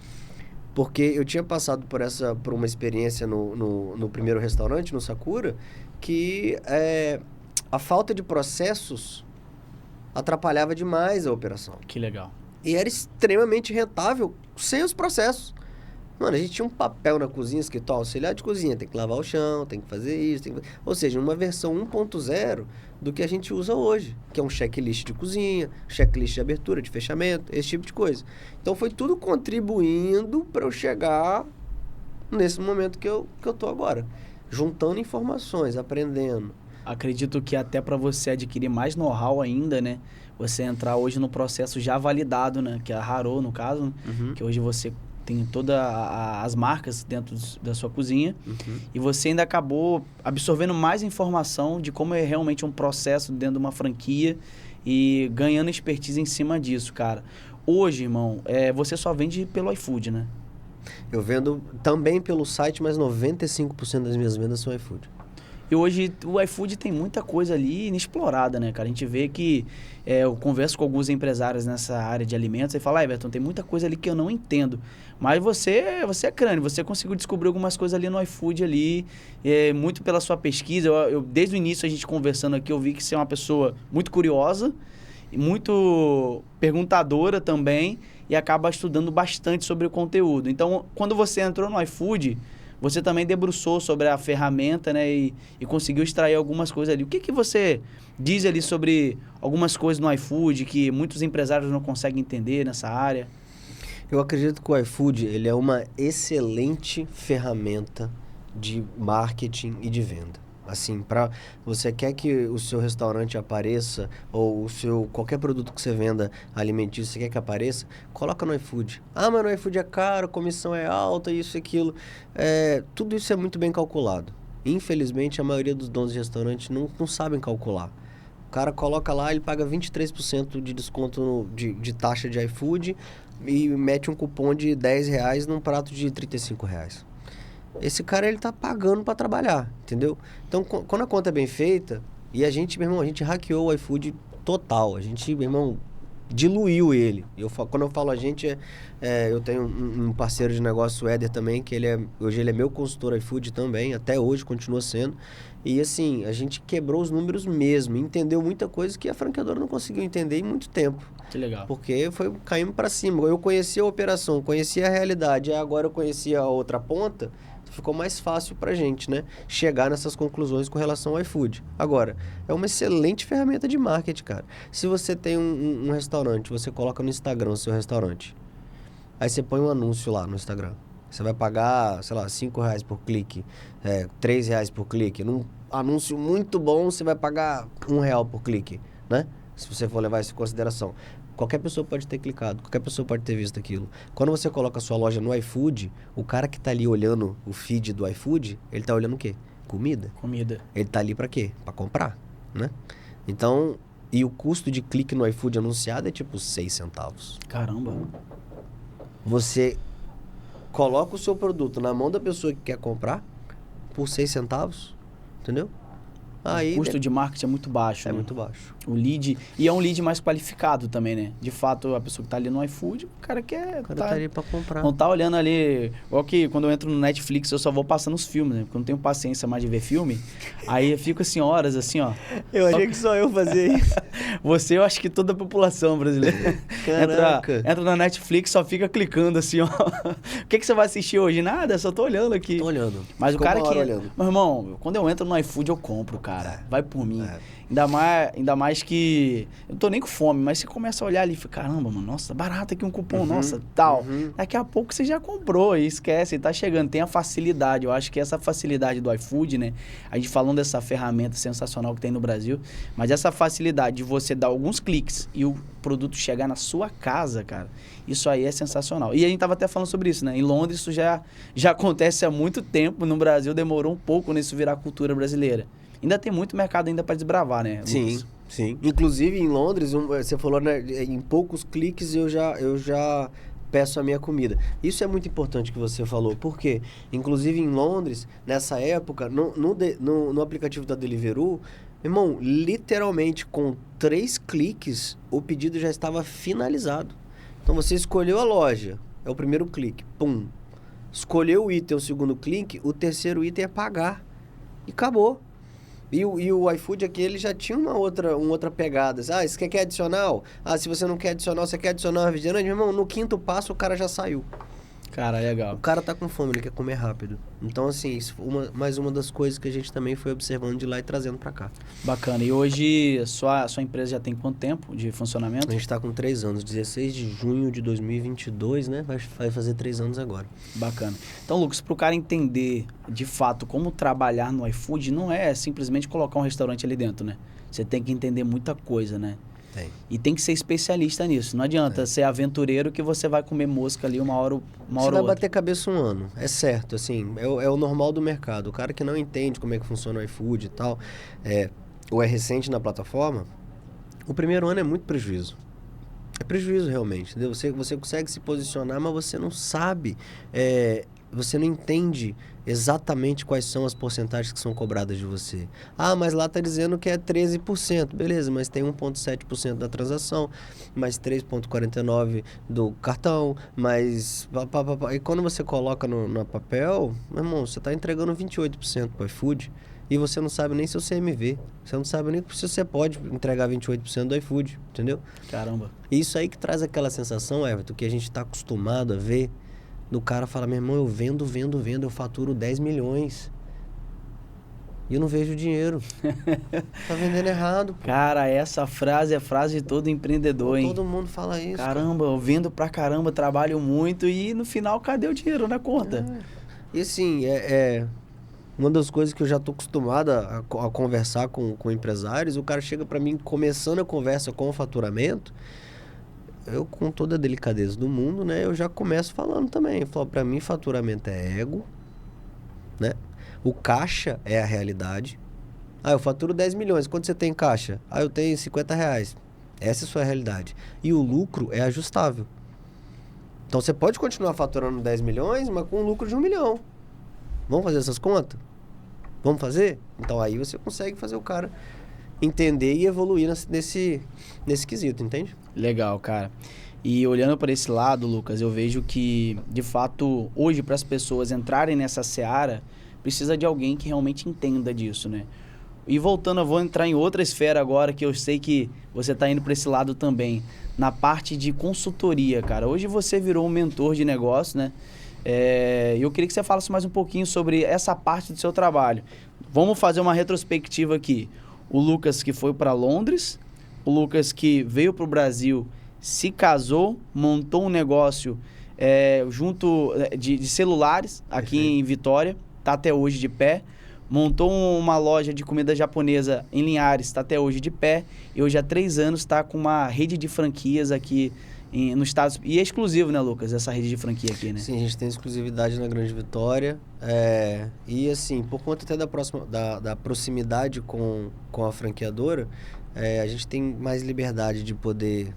Speaker 2: Porque eu tinha passado por uma experiência no primeiro restaurante, no Sakura, que a falta de processos atrapalhava demais a operação.
Speaker 1: Que legal.
Speaker 2: E era extremamente rentável sem os processos. Mano, a gente tinha um papel na cozinha escrito, auxiliar de cozinha, tem que lavar o chão, tem que fazer isso, ou seja, uma versão 1.0 do que a gente usa hoje, que é um checklist de cozinha, checklist de abertura, de fechamento, esse tipo de coisa. Então foi tudo contribuindo para eu chegar nesse momento que eu tô agora, juntando informações, aprendendo.
Speaker 1: Acredito que até para você adquirir mais know-how ainda, né? Você entrar hoje no processo já validado, né? Que é a Haro, no caso, que hoje você tem todas as marcas dentro da sua cozinha, e você ainda acabou absorvendo mais informação de como é realmente um processo dentro de uma franquia e ganhando expertise em cima disso, cara. Hoje, irmão, você só vende pelo iFood, né?
Speaker 2: Eu vendo também pelo site, mas 95% das minhas vendas são iFood.
Speaker 1: E hoje o iFood tem muita coisa ali inexplorada, né, cara? A gente vê que eu converso com alguns empresários nessa área de alimentos e falo, Everton, tem muita coisa ali que eu não entendo. Mas você é crânio, você conseguiu descobrir algumas coisas ali no iFood ali, muito pela sua pesquisa. Desde o início a gente conversando aqui, eu vi que você é uma pessoa muito curiosa, muito perguntadora também e acaba estudando bastante sobre o conteúdo. Então, quando você entrou no iFood, você também debruçou sobre a ferramenta, né? E conseguiu extrair algumas coisas ali. O que você diz ali sobre algumas coisas no iFood que muitos empresários não conseguem entender nessa área?
Speaker 2: Eu acredito que o iFood ele é uma excelente ferramenta de marketing e de venda. Assim, você quer que o seu restaurante apareça, ou qualquer produto que você venda alimentício, você quer que apareça, coloca no iFood. Mas no iFood é caro, a comissão é alta, isso e aquilo. Tudo isso é muito bem calculado. Infelizmente, a maioria dos donos de restaurante não sabem calcular. O cara coloca lá, ele paga 23% de desconto de taxa de iFood e mete um cupom de R$10 num prato de R$35. Esse cara, ele tá pagando para trabalhar, entendeu? Então, quando a conta é bem feita, e a gente, meu irmão, a gente hackeou o iFood total. A gente, meu irmão, diluiu ele. Quando eu falo a gente, eu tenho um parceiro de negócio, o Éder também, que hoje ele é meu consultor iFood também, até hoje continua sendo. E assim, a gente quebrou os números mesmo, entendeu muita coisa que a franqueadora não conseguiu entender em muito tempo.
Speaker 1: Que legal.
Speaker 2: Porque caímos para cima. Eu conhecia a operação, conhecia a realidade, aí agora eu conhecia a outra ponta. Ficou mais fácil pra gente, né? Chegar nessas conclusões com relação ao iFood. Agora, é uma excelente ferramenta de marketing, cara. Se você tem um restaurante, você coloca no Instagram o seu restaurante. Aí você põe um anúncio lá no Instagram. Você vai pagar, sei lá, R$5 por clique, R$3 por clique. Num anúncio muito bom, você vai pagar R$1 por clique, né? Se você for levar isso em consideração. Qualquer pessoa pode ter clicado, qualquer pessoa pode ter visto aquilo. Quando você coloca a sua loja no iFood, o cara que tá ali olhando o feed do iFood, ele tá olhando o quê? Comida.
Speaker 1: Comida.
Speaker 2: Ele tá ali pra quê? Pra comprar, né? Então, e o custo de clique no iFood anunciado é tipo 6 centavos.
Speaker 1: Caramba.
Speaker 2: Você coloca o seu produto na mão da pessoa que quer comprar por 6 centavos, entendeu? Aí
Speaker 1: O custo de marketing é muito baixo,
Speaker 2: é
Speaker 1: né?
Speaker 2: muito baixo.
Speaker 1: O lead... E é um lead mais qualificado também, né? De fato, a pessoa que tá ali no iFood, o cara quer...
Speaker 2: O cara tá ali pra comprar.
Speaker 1: Não tá olhando ali... Igual que quando eu entro no Netflix, eu só vou passando os filmes, né? Porque eu não tenho paciência mais de ver filme. Aí eu fico assim, horas assim, ó.
Speaker 2: Eu achei que só eu fazia isso.
Speaker 1: Você, eu acho que toda a população brasileira.
Speaker 2: Caraca.
Speaker 1: Entra na Netflix, só fica clicando assim, ó. O que você vai assistir hoje? Nada, só tô olhando aqui.
Speaker 2: Tô olhando.
Speaker 1: Mas
Speaker 2: Ficou
Speaker 1: o cara
Speaker 2: uma hora
Speaker 1: que...
Speaker 2: olhando.
Speaker 1: Meu irmão, quando eu entro no iFood, eu compro, cara. Vai por mim.
Speaker 2: É.
Speaker 1: Ainda mais que... Eu não tô nem com fome, mas você começa a olhar ali e fica... Caramba, mano, nossa, barato aqui um cupom, nossa, tal. Daqui a pouco você já comprou e esquece, tá chegando. Tem a facilidade. Eu acho que essa facilidade do iFood, né? A gente falando dessa ferramenta sensacional que tem no Brasil, mas essa facilidade de você dar alguns cliques e o produto chegar na sua casa, cara, isso aí é sensacional. E a gente tava até falando sobre isso, né? Em Londres isso já acontece há muito tempo. No Brasil demorou um pouco nisso virar cultura brasileira. Ainda tem muito mercado ainda para desbravar, né, Lucas?
Speaker 2: Sim, sim. Inclusive em Londres, você falou, né, em poucos cliques eu já peço a minha comida. Isso é muito importante que você falou, porque inclusive em Londres, nessa época, no aplicativo da Deliveroo, irmão, literalmente com 3 cliques o pedido já estava finalizado. Então você escolheu a loja, é o primeiro clique, pum. Escolheu o item, o segundo clique, o terceiro item é pagar. E acabou. E o iFood aqui, ele já tinha uma outra pegada. Você quer adicional? Se você não quer adicional, você quer adicional refrigerante? Meu irmão, no 5º passo o cara já saiu.
Speaker 1: Cara, legal.
Speaker 2: O cara tá com fome, ele quer comer rápido. Então, assim, isso foi mais uma das coisas que a gente também foi observando de lá e trazendo pra cá.
Speaker 1: Bacana. E hoje, sua empresa já tem quanto tempo de funcionamento?
Speaker 2: A gente tá com 3 anos, 16 de junho de 2022, né? Vai fazer 3 anos agora.
Speaker 1: Bacana. Então, Lucas, pro cara entender, de fato, como trabalhar no iFood, não é simplesmente colocar um restaurante ali dentro, né? Você tem que entender muita coisa, né?
Speaker 2: Tem.
Speaker 1: E tem que ser especialista nisso. Não adianta ser aventureiro que você vai comer mosca ali uma hora ou
Speaker 2: Você vai
Speaker 1: outra.
Speaker 2: bater cabeça um ano, é certo, assim, é o normal do mercado. O cara que não entende como é que funciona o iFood e tal, ou é recente na plataforma, o primeiro ano é muito prejuízo. É prejuízo realmente, entendeu? Você consegue se posicionar, mas você não sabe, você não entende exatamente quais são as porcentagens que são cobradas de você. Mas lá tá dizendo que é 13%. Beleza, mas tem 1,7% da transação, mais 3,49% do cartão, mais... E quando você coloca no papel, meu irmão, você tá entregando 28% pro iFood e você não sabe nem seu CMV. Você não sabe nem se você pode entregar 28% do iFood, entendeu?
Speaker 1: Caramba.
Speaker 2: Isso aí que traz aquela sensação, Everton, que a gente tá acostumado a ver. Do cara fala, meu irmão, eu vendo, eu faturo 10 milhões. E eu não vejo dinheiro. Tá vendendo errado, pô.
Speaker 1: Cara, essa frase é a frase de todo empreendedor, hein?
Speaker 2: Todo mundo fala isso.
Speaker 1: Caramba, eu vendo pra caramba, trabalho muito e no final, cadê o dinheiro na conta?
Speaker 2: E assim, uma das coisas que eu já tô acostumado a conversar com empresários, o cara chega pra mim começando a conversa com o faturamento, eu com toda a delicadeza do mundo, né, eu já começo falando também. Eu falo, pra mim faturamento é ego, né? O caixa é a realidade. Eu faturo 10 milhões, quanto você tem em caixa? Eu tenho R$50. Essa é a sua realidade. E o lucro é ajustável. Então você pode continuar faturando 10 milhões, mas com um lucro de 1 milhão. Vamos fazer essas contas? Vamos fazer? Então aí você consegue fazer o cara entender e evoluir nesse quesito, entende?
Speaker 1: Legal, cara. E olhando para esse lado, Lucas, eu vejo que, de fato, hoje, para as pessoas entrarem nessa seara, precisa de alguém que realmente entenda disso, né? E voltando, eu vou entrar em outra esfera agora, que eu sei que você está indo para esse lado também, na parte de consultoria, cara. Hoje você virou um mentor de negócio, né? Eu queria que você falasse mais um pouquinho sobre essa parte do seu trabalho. Vamos fazer uma retrospectiva aqui. O Lucas que foi para Londres, o Lucas que veio para o Brasil, se casou, montou um negócio junto de celulares aqui em Vitória, tá até hoje de pé. montou uma loja de comida japonesa em Linhares, está até hoje de pé. E hoje há 3 anos está com uma rede de franquias aqui no estado. E é exclusivo, né, Lucas? Essa rede de franquia aqui, né?
Speaker 2: Sim, a gente tem exclusividade na Grande Vitória. E assim, por conta até da proximidade com a franqueadora, a gente tem mais liberdade de poder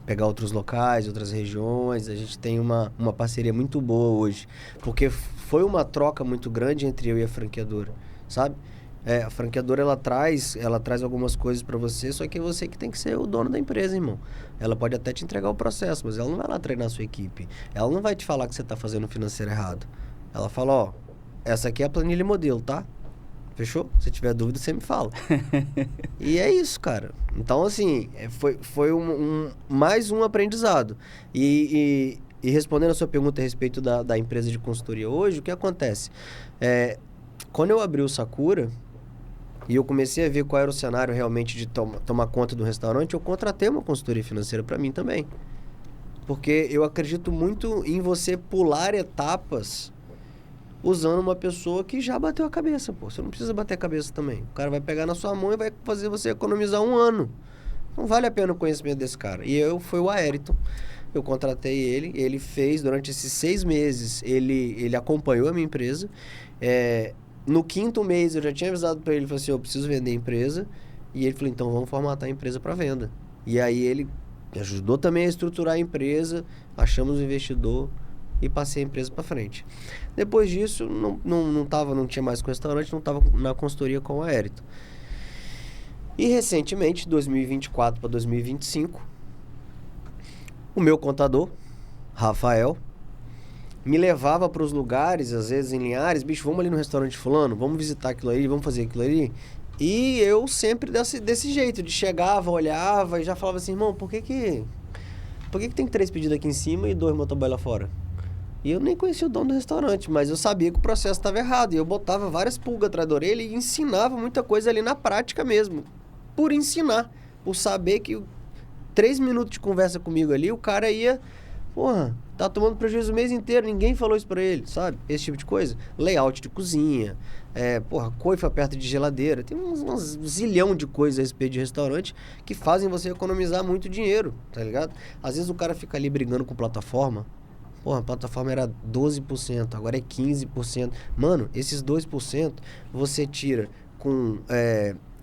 Speaker 2: pegar outros locais, outras regiões. A gente tem uma parceria muito boa hoje, porque foi uma troca muito grande entre eu e a franqueadora, sabe? A franqueadora, ela traz algumas coisas para você, só que é você que tem que ser o dono da empresa, irmão. Ela pode até te entregar o processo, mas ela não vai lá treinar a sua equipe. Ela não vai te falar que você tá fazendo o financeiro errado. Ela fala, ó, essa aqui é a planilha modelo, tá? Fechou? Se tiver dúvida, você me fala. E é isso, cara. Então, assim, foi mais um aprendizado. E respondendo a sua pergunta a respeito da empresa de consultoria hoje, o que acontece? Quando eu abri o Sakura e eu comecei a ver qual era o cenário realmente de tomar conta do restaurante, eu contratei uma consultoria financeira para mim também. Porque eu acredito muito em você pular etapas usando uma pessoa que já bateu a cabeça, pô. Você não precisa bater a cabeça também. O cara vai pegar na sua mão e vai fazer você economizar 1 ano. Não vale a pena o conhecimento desse cara. E foi o Ayrton. Eu contratei ele fez durante esses 6 meses, ele acompanhou a minha empresa. No 5º mês eu já tinha avisado para ele, falei assim, eu preciso vender a empresa. E ele falou, então vamos formatar a empresa para venda. E aí ele me ajudou também a estruturar a empresa, achamos um investidor e passei a empresa para frente. Depois disso, não tinha mais com o restaurante, não estava na consultoria com o Ayrton. E recentemente, 2024 para 2025, o meu contador, Rafael, me levava para os lugares, às vezes em Linhares, bicho, vamos ali no restaurante fulano, vamos visitar aquilo ali, vamos fazer aquilo ali. E eu sempre desse jeito, de chegava, olhava e já falava assim, irmão, por que tem 3 pedidos aqui em cima e 2 motoboy lá fora? E eu nem conhecia o dono do restaurante, mas eu sabia que o processo estava errado. E eu botava várias pulgas atrás da orelha e ensinava muita coisa ali na prática mesmo. Por ensinar, por saber que 3 minutos de conversa comigo ali, o cara ia... Porra, tá tomando prejuízo o mês inteiro, ninguém falou isso pra ele, sabe? Esse tipo de coisa. Layout de cozinha, coifa perto de geladeira. Tem uns zilhão de coisas a respeito de restaurante que fazem você economizar muito dinheiro, tá ligado? Às vezes o cara fica ali brigando com plataforma. Porra, a plataforma era 12%, agora é 15%. Mano, esses 2% você tira com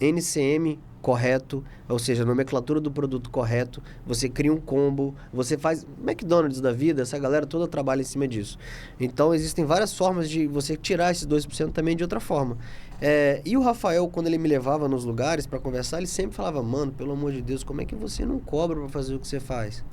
Speaker 2: NCM correto, ou seja, a nomenclatura do produto correto, você cria um combo, você faz McDonald's da vida, essa galera toda trabalha em cima disso. Então, existem várias formas de você tirar esses 2% também de outra forma. E o Rafael, quando ele me levava nos lugares para conversar, ele sempre falava, mano, pelo amor de Deus, como é que você não cobra para fazer o que você faz?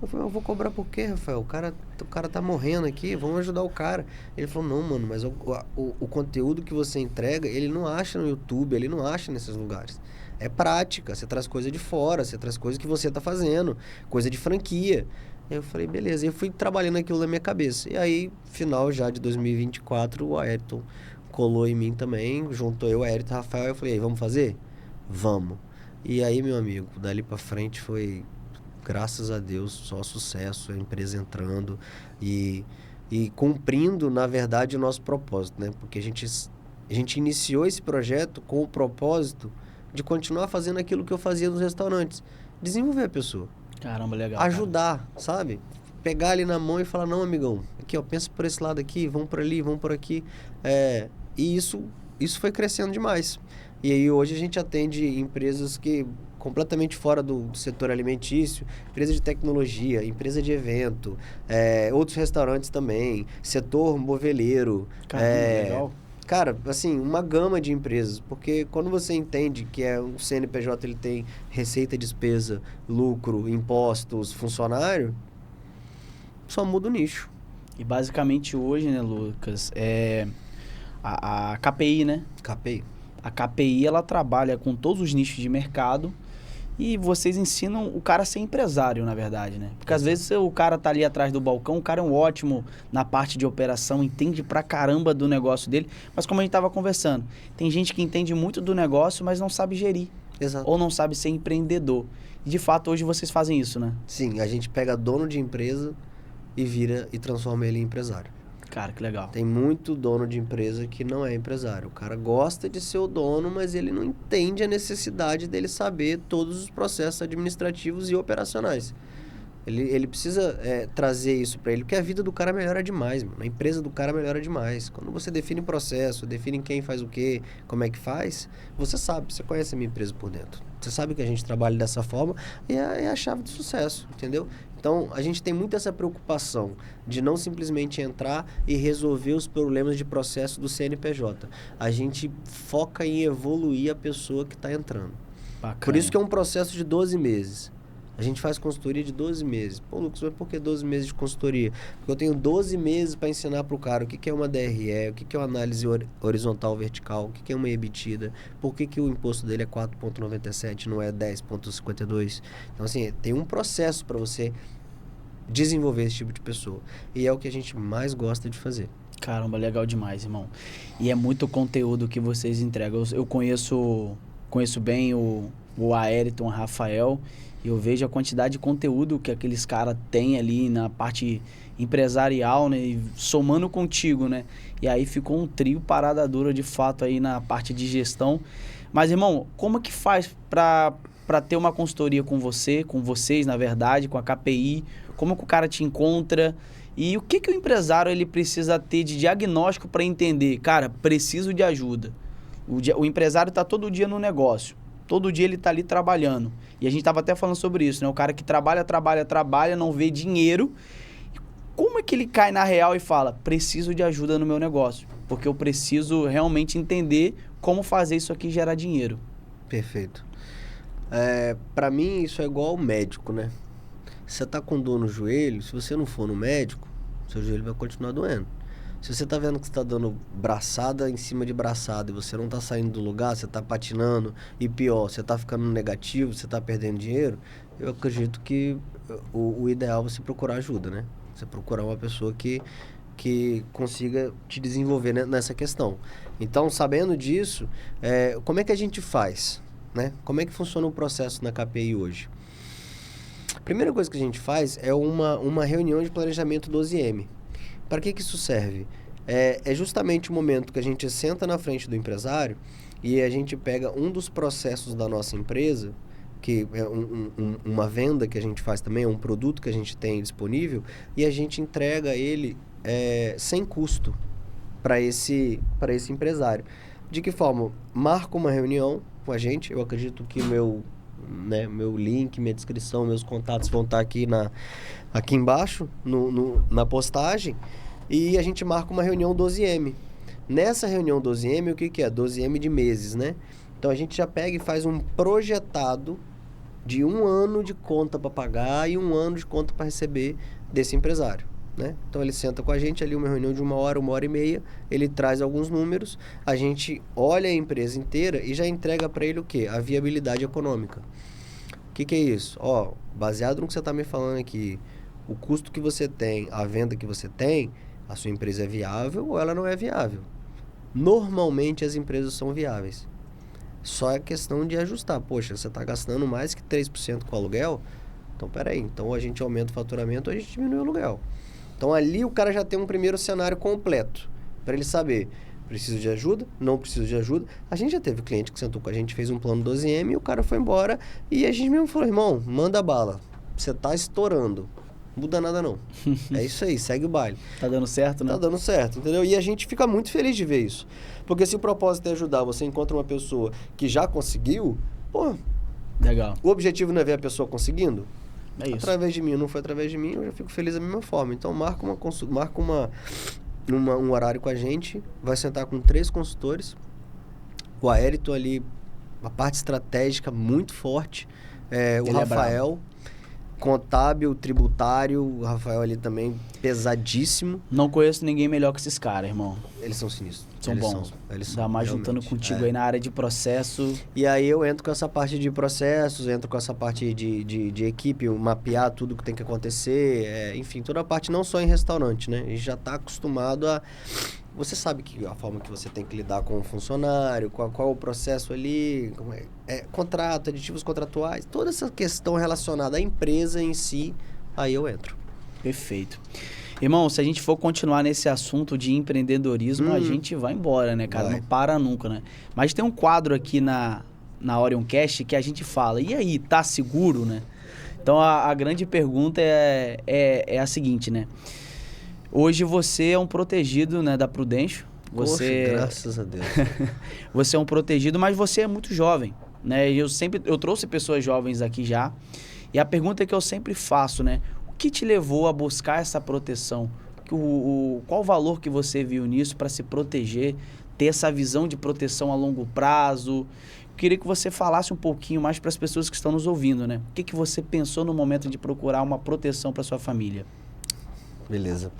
Speaker 2: Eu falei, eu vou cobrar por quê, Rafael? O cara tá morrendo aqui, vamos ajudar o cara. Ele falou, não, mano, mas o conteúdo que você entrega, ele não acha no YouTube, ele não acha nesses lugares. É prática, você traz coisa de fora, você traz coisa que você tá fazendo, coisa de franquia. Eu falei, beleza, e eu fui trabalhando aquilo na minha cabeça. E aí, final já de 2024, o Ayrton colou em mim também, juntou eu, Ayrton e Rafael, eu falei, vamos fazer? Vamos. E aí, meu amigo, dali pra frente foi, graças a Deus, só sucesso, a empresa entrando e cumprindo, na verdade, o nosso propósito, né? Porque a gente iniciou esse projeto com o propósito de continuar fazendo aquilo que eu fazia nos restaurantes. Desenvolver a pessoa.
Speaker 1: Caramba, legal.
Speaker 2: Ajudar, cara. Sabe? Pegar ali na mão e falar, não, amigão, aqui, ó, pensa por esse lado aqui, vamos por ali, vamos por aqui. E isso foi crescendo demais. E aí hoje a gente atende empresas que completamente fora do setor alimentício, empresa de tecnologia, empresa de evento, outros restaurantes também, setor moveleiro.
Speaker 1: Caramba, legal.
Speaker 2: Cara, assim, uma gama de empresas, porque quando você entende que o CNPJ ele tem receita, despesa, lucro, impostos, funcionário, só muda o nicho.
Speaker 1: E basicamente hoje, né, Lucas, a KPI, né?
Speaker 2: KPI.
Speaker 1: A KPI, ela trabalha com todos os nichos de mercado e vocês ensinam o cara a ser empresário, na verdade, né? Porque às vezes o cara tá ali atrás do balcão, o cara é um ótimo na parte de operação, entende pra caramba do negócio dele, mas como a gente tava conversando, tem gente que entende muito do negócio, mas não sabe gerir.
Speaker 2: Exato.
Speaker 1: Ou não sabe ser empreendedor. E de fato, hoje vocês fazem isso, né?
Speaker 2: Sim, a gente pega dono de empresa e transforma ele em empresário.
Speaker 1: Cara, que legal.
Speaker 2: Tem muito dono de empresa que não é empresário. O cara gosta de ser o dono, mas ele não entende a necessidade dele saber todos os processos administrativos e operacionais. Ele precisa trazer isso para ele, porque a vida do cara melhora demais, mano. A empresa do cara melhora demais. Quando você define processo, define quem faz o quê, como é que faz, você sabe, você conhece a minha empresa por dentro. Você sabe que a gente trabalha dessa forma e é a chave do sucesso, entendeu? Então, a gente tem muito essa preocupação de não simplesmente entrar e resolver os problemas de processo do CNPJ. A gente foca em evoluir a pessoa que está entrando.
Speaker 1: Bacana.
Speaker 2: Por isso que é um processo de 12 meses. A gente faz consultoria de 12 meses. Pô, Lucas, mas por que 12 meses de consultoria? Porque eu tenho 12 meses para ensinar para o cara o que é uma DRE, o que é uma análise horizontal vertical, o que é uma EBITDA, por que o imposto dele é 4,97, não é 10,52. Então, assim, tem um processo para você desenvolver esse tipo de pessoa. E é o que a gente mais gosta de fazer.
Speaker 1: Caramba, legal demais, irmão. E é muito conteúdo que vocês entregam. Eu conheço bem o Ayrton, o Rafael, e eu vejo a quantidade de conteúdo que aqueles caras têm ali na parte empresarial, né? E somando contigo, né? E aí ficou um trio parada dura de fato aí na parte de gestão. Mas, irmão, como que faz para ter uma consultoria com vocês, na verdade, com a KPI? Como que o cara te encontra? E o que o empresário ele precisa ter de diagnóstico para entender? Cara, preciso de ajuda. O empresário está todo dia no negócio. Todo dia ele está ali trabalhando. E a gente estava até falando sobre isso, né? O cara que trabalha, não vê dinheiro. Como é que ele cai na real e fala, preciso de ajuda no meu negócio? Porque eu preciso realmente entender como fazer isso aqui gerar dinheiro.
Speaker 2: Perfeito. Para mim, isso é igual ao médico, né? Você tá com dor no joelho, se você não for no médico, seu joelho vai continuar doendo. Se você tá vendo que você tá dando braçada em cima de braçada e você não tá saindo do lugar, você tá patinando e pior, você tá ficando negativo, você tá perdendo dinheiro, eu acredito que o ideal é você procurar ajuda, né? Você procurar uma pessoa que consiga te desenvolver nessa questão. Então, sabendo disso, como é que a gente faz, né? Como é que funciona o processo na KPI hoje? A primeira coisa que a gente faz é uma reunião de planejamento 12M. Para que isso serve? É justamente o momento que a gente senta na frente do empresário e a gente pega um dos processos da nossa empresa, que é uma venda que a gente faz também, é um produto que a gente tem disponível, e a gente entrega ele sem custo para esse empresário. De que forma? Marca uma reunião com a gente. Eu acredito que meu link, minha descrição, meus contatos vão estar aqui embaixo, na postagem, e a gente marca uma reunião 12M. Nessa reunião 12M, o que é? 12M de meses, né? Então, a gente já pega e faz um projetado de 1 ano de conta para pagar e 1 ano de conta para receber desse empresário, né? Então, ele senta com a gente ali, uma reunião de 1 hora, 1 hora e meia, ele traz alguns números, a gente olha a empresa inteira e já entrega para ele o quê? A viabilidade econômica. O que é isso? Baseado no que você está me falando aqui, o custo que você tem, a venda que você tem, a sua empresa é viável ou ela não é viável? Normalmente as empresas são viáveis. Só é questão de ajustar. Poxa, você está gastando mais que 3% com aluguel? Então, peraí. Então, a gente aumenta o faturamento ou a gente diminui o aluguel. Então, ali o cara já tem um primeiro cenário completo para ele saber, preciso de ajuda, não preciso de ajuda. A gente já teve cliente que sentou com a gente, fez um plano 12M e o cara foi embora e a gente mesmo falou, irmão, manda bala. Você tá estourando. Não muda nada não. É isso aí, segue o baile.
Speaker 1: Tá dando certo, né?
Speaker 2: Tá dando certo, entendeu? E a gente fica muito feliz de ver isso. Porque se o propósito é ajudar, você encontra uma pessoa que já conseguiu, pô,
Speaker 1: legal.
Speaker 2: O objetivo não é ver a pessoa conseguindo?
Speaker 1: É isso.
Speaker 2: Através de mim, não foi através de mim, eu já fico feliz da mesma forma. Então marca um horário com a gente, vai sentar com 3 consultores. O Ayrton ali, uma parte estratégica muito forte. O Rafael, contábil, tributário, o Rafael ali também pesadíssimo.
Speaker 1: Não conheço ninguém melhor que esses caras, irmão.
Speaker 2: Eles são sinistros.
Speaker 1: São bons.
Speaker 2: Eles
Speaker 1: Ainda mais juntando contigo aí na área de processo.
Speaker 2: E aí eu entro com essa parte de processos, entro com essa parte de equipe, mapear tudo que tem que acontecer, enfim, toda a parte não só em restaurante, né? A gente já está acostumado a... Você sabe que a forma que você tem que lidar com o funcionário, qual é o processo ali, contrato, aditivos contratuais, toda essa questão relacionada à empresa em si, aí eu entro.
Speaker 1: Perfeito. Irmão, se a gente for continuar nesse assunto de empreendedorismo, a gente vai embora, né, cara?
Speaker 2: Vai.
Speaker 1: Não para nunca, né? Mas tem um quadro aqui na Orioncast que a gente fala, e aí, tá seguro, né? Então, a grande pergunta é a seguinte, né? Hoje você é um protegido, né, da Prudential.
Speaker 2: Poxa, graças a Deus.
Speaker 1: Você é um protegido, mas você é muito jovem, né? E eu trouxe pessoas jovens aqui já. E a pergunta que eu sempre faço, né? O que te levou a buscar essa proteção? Qual o valor que você viu nisso para se proteger, ter essa visão de proteção a longo prazo? Eu queria que você falasse um pouquinho mais para as pessoas que estão nos ouvindo, né? O que você pensou no momento de procurar uma proteção para sua família?
Speaker 2: Beleza.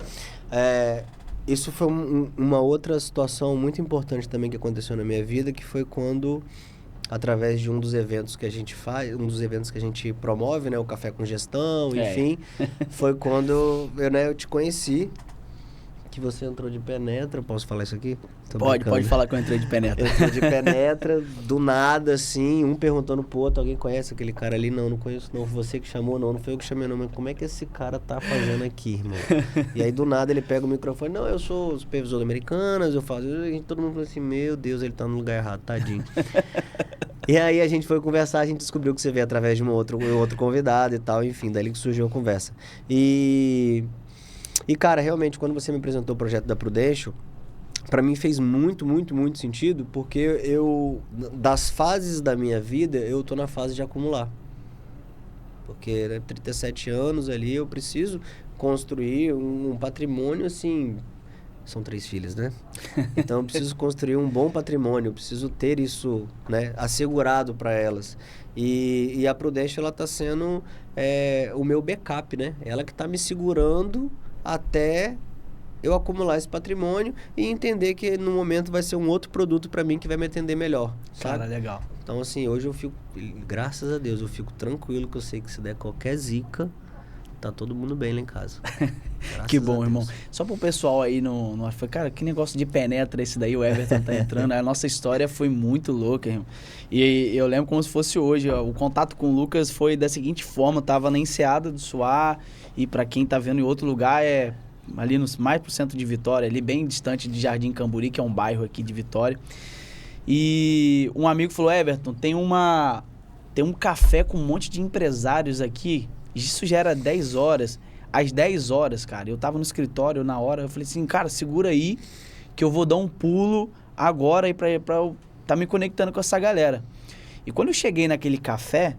Speaker 2: Isso foi uma outra situação muito importante também que aconteceu na minha vida, que foi quando, através de um dos eventos que a gente faz, um dos eventos que a gente promove, né, o Café com Gestão, enfim, foi quando eu te conheci, que você entrou de penetra. Posso falar isso aqui?
Speaker 1: Pode falar que eu entrei de penetra.
Speaker 2: Entrou de penetra, do nada, assim, um perguntando pro outro, alguém conhece aquele cara ali? Não conheço, não. Você que chamou? Não foi eu que chamei, não. Mas como é que esse cara tá fazendo aqui, irmão? E aí, do nada, ele pega o microfone. Não, eu sou supervisor da Americanas, eu faço... E todo mundo falou assim, meu Deus, ele tá no lugar errado, tadinho. E aí, a gente foi conversar, a gente descobriu que você veio através de um outro convidado e tal, enfim, daí que surgiu a conversa. E, cara, realmente, quando você me apresentou o projeto da Prudential, para mim fez muito, muito, muito sentido, porque das fases da minha vida, eu tô na fase de acumular. Porque, né, 37 anos ali, eu preciso construir um patrimônio, assim... São 3 filhas, né? Então, eu preciso construir um bom patrimônio, eu preciso ter isso, né, assegurado para elas. E a Prudential, ela tá sendo o meu backup, né? Ela que tá me segurando até eu acumular esse patrimônio e entender que no momento vai ser um outro produto para mim que vai me atender melhor, sabe?
Speaker 1: Cara, legal.
Speaker 2: Então, assim, hoje eu fico, graças a Deus, eu fico tranquilo que eu sei que se der qualquer zica, tá todo mundo bem lá em casa.
Speaker 1: Que bom, irmão. Só pro pessoal aí não foi, cara, que negócio de penetra esse daí, o Everton tá entrando. A nossa história foi muito louca, irmão. E eu lembro como se fosse hoje, ó, o contato com o Lucas foi da seguinte forma, eu tava na Enseada do Suá, e para quem tá vendo em outro lugar, ali mais pro centro de Vitória, ali bem distante de Jardim Camburi, que é um bairro aqui de Vitória. E um amigo falou, Everton, tem um café com um monte de empresários aqui. Isso já era 10 horas. Às 10 horas, cara, eu tava no escritório na hora, eu falei assim, cara, segura aí que eu vou dar um pulo agora aí pra eu tá me conectando com essa galera. E quando eu cheguei naquele café,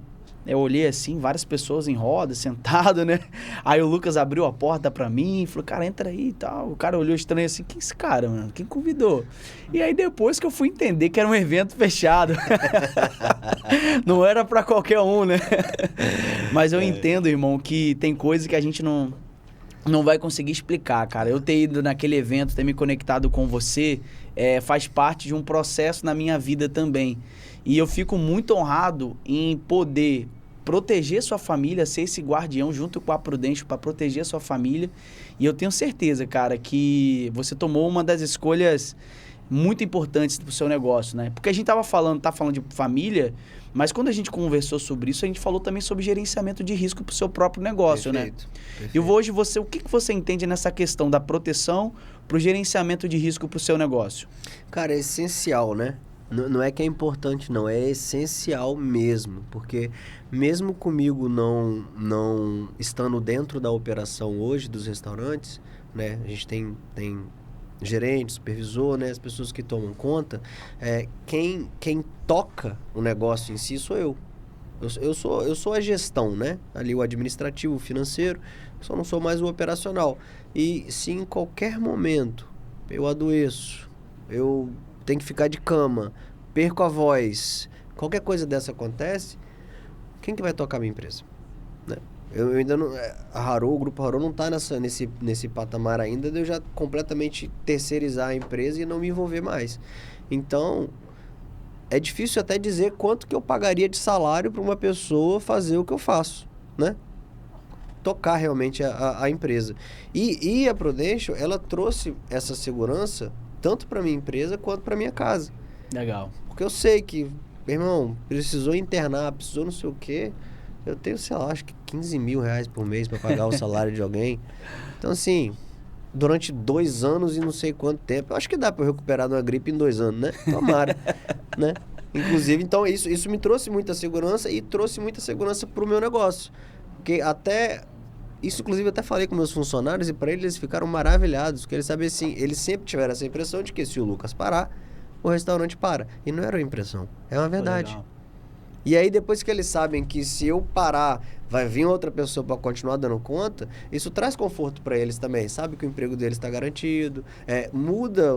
Speaker 1: eu olhei assim, várias pessoas em roda, sentado, né? Aí o Lucas abriu a porta pra mim, falou, cara, entra aí e tal. O cara olhou estranho assim, quem é esse cara, mano? Quem convidou? E aí depois que eu fui entender que era um evento fechado. Não era pra qualquer um, né? Mas eu entendo, irmão, que tem coisas que a gente não vai conseguir explicar, cara. Eu ter ido naquele evento, ter me conectado com você, faz parte de um processo na minha vida também. E eu fico muito honrado em poder proteger sua família, ser esse guardião junto com a Prudential para proteger a sua família. E eu tenho certeza, cara, que você tomou uma das escolhas muito importantes do seu negócio, né? Porque a gente tá falando de família, mas quando a gente conversou sobre isso, a gente falou também sobre gerenciamento de risco para o seu próprio negócio,
Speaker 2: Perfeito,
Speaker 1: né?
Speaker 2: perfeito.
Speaker 1: E hoje o que você entende nessa questão da proteção para o gerenciamento de risco para o seu negócio?
Speaker 2: Cara, é essencial, né? Não é que é importante, não. É essencial mesmo. Porque mesmo comigo não estando dentro da operação hoje dos restaurantes, né? A gente tem gerente, supervisor, né? As pessoas que tomam conta. Quem toca o negócio em si sou eu. Eu sou a gestão, né? Ali o administrativo, o financeiro. Só não sou mais o operacional. E se em qualquer momento eu adoeço, eu tenho que ficar de cama, perco a voz, qualquer coisa dessa acontece, quem que vai tocar a minha empresa? Né? Eu ainda não... o Grupo Harô não está nesse patamar ainda de eu já completamente terceirizar a empresa e não me envolver mais. Então, é difícil até dizer quanto que eu pagaria de salário para uma pessoa fazer o que eu faço, né? Tocar realmente a empresa. E a Prudential, ela trouxe essa segurança tanto para minha empresa quanto para minha casa.
Speaker 1: Legal.
Speaker 2: Porque eu sei que, meu irmão, precisou internar, precisou não sei o quê. Eu tenho, sei lá, acho que 15 mil reais por mês para pagar o salário de alguém. Então, assim, durante 2 anos e não sei quanto tempo. Eu acho que dá para eu recuperar de uma gripe em 2 anos, né? Tomara, né? Inclusive, então, isso me trouxe muita segurança e trouxe muita segurança pro meu negócio. Porque até... Isso, inclusive, eu até falei com meus funcionários e para eles ficaram maravilhados. Porque eles sabiam assim, eles sempre tiveram essa impressão de que se o Lucas parar, o restaurante para. E não era uma impressão, é uma verdade. E aí, depois que eles sabem que se eu parar, vai vir outra pessoa para continuar dando conta, isso traz conforto para eles também. Sabe que o emprego deles está garantido, muda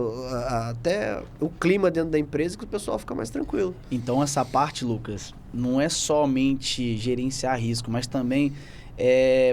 Speaker 2: até o clima dentro da empresa que o pessoal fica mais tranquilo.
Speaker 1: Então, essa parte, Lucas, não é somente gerenciar risco, mas também,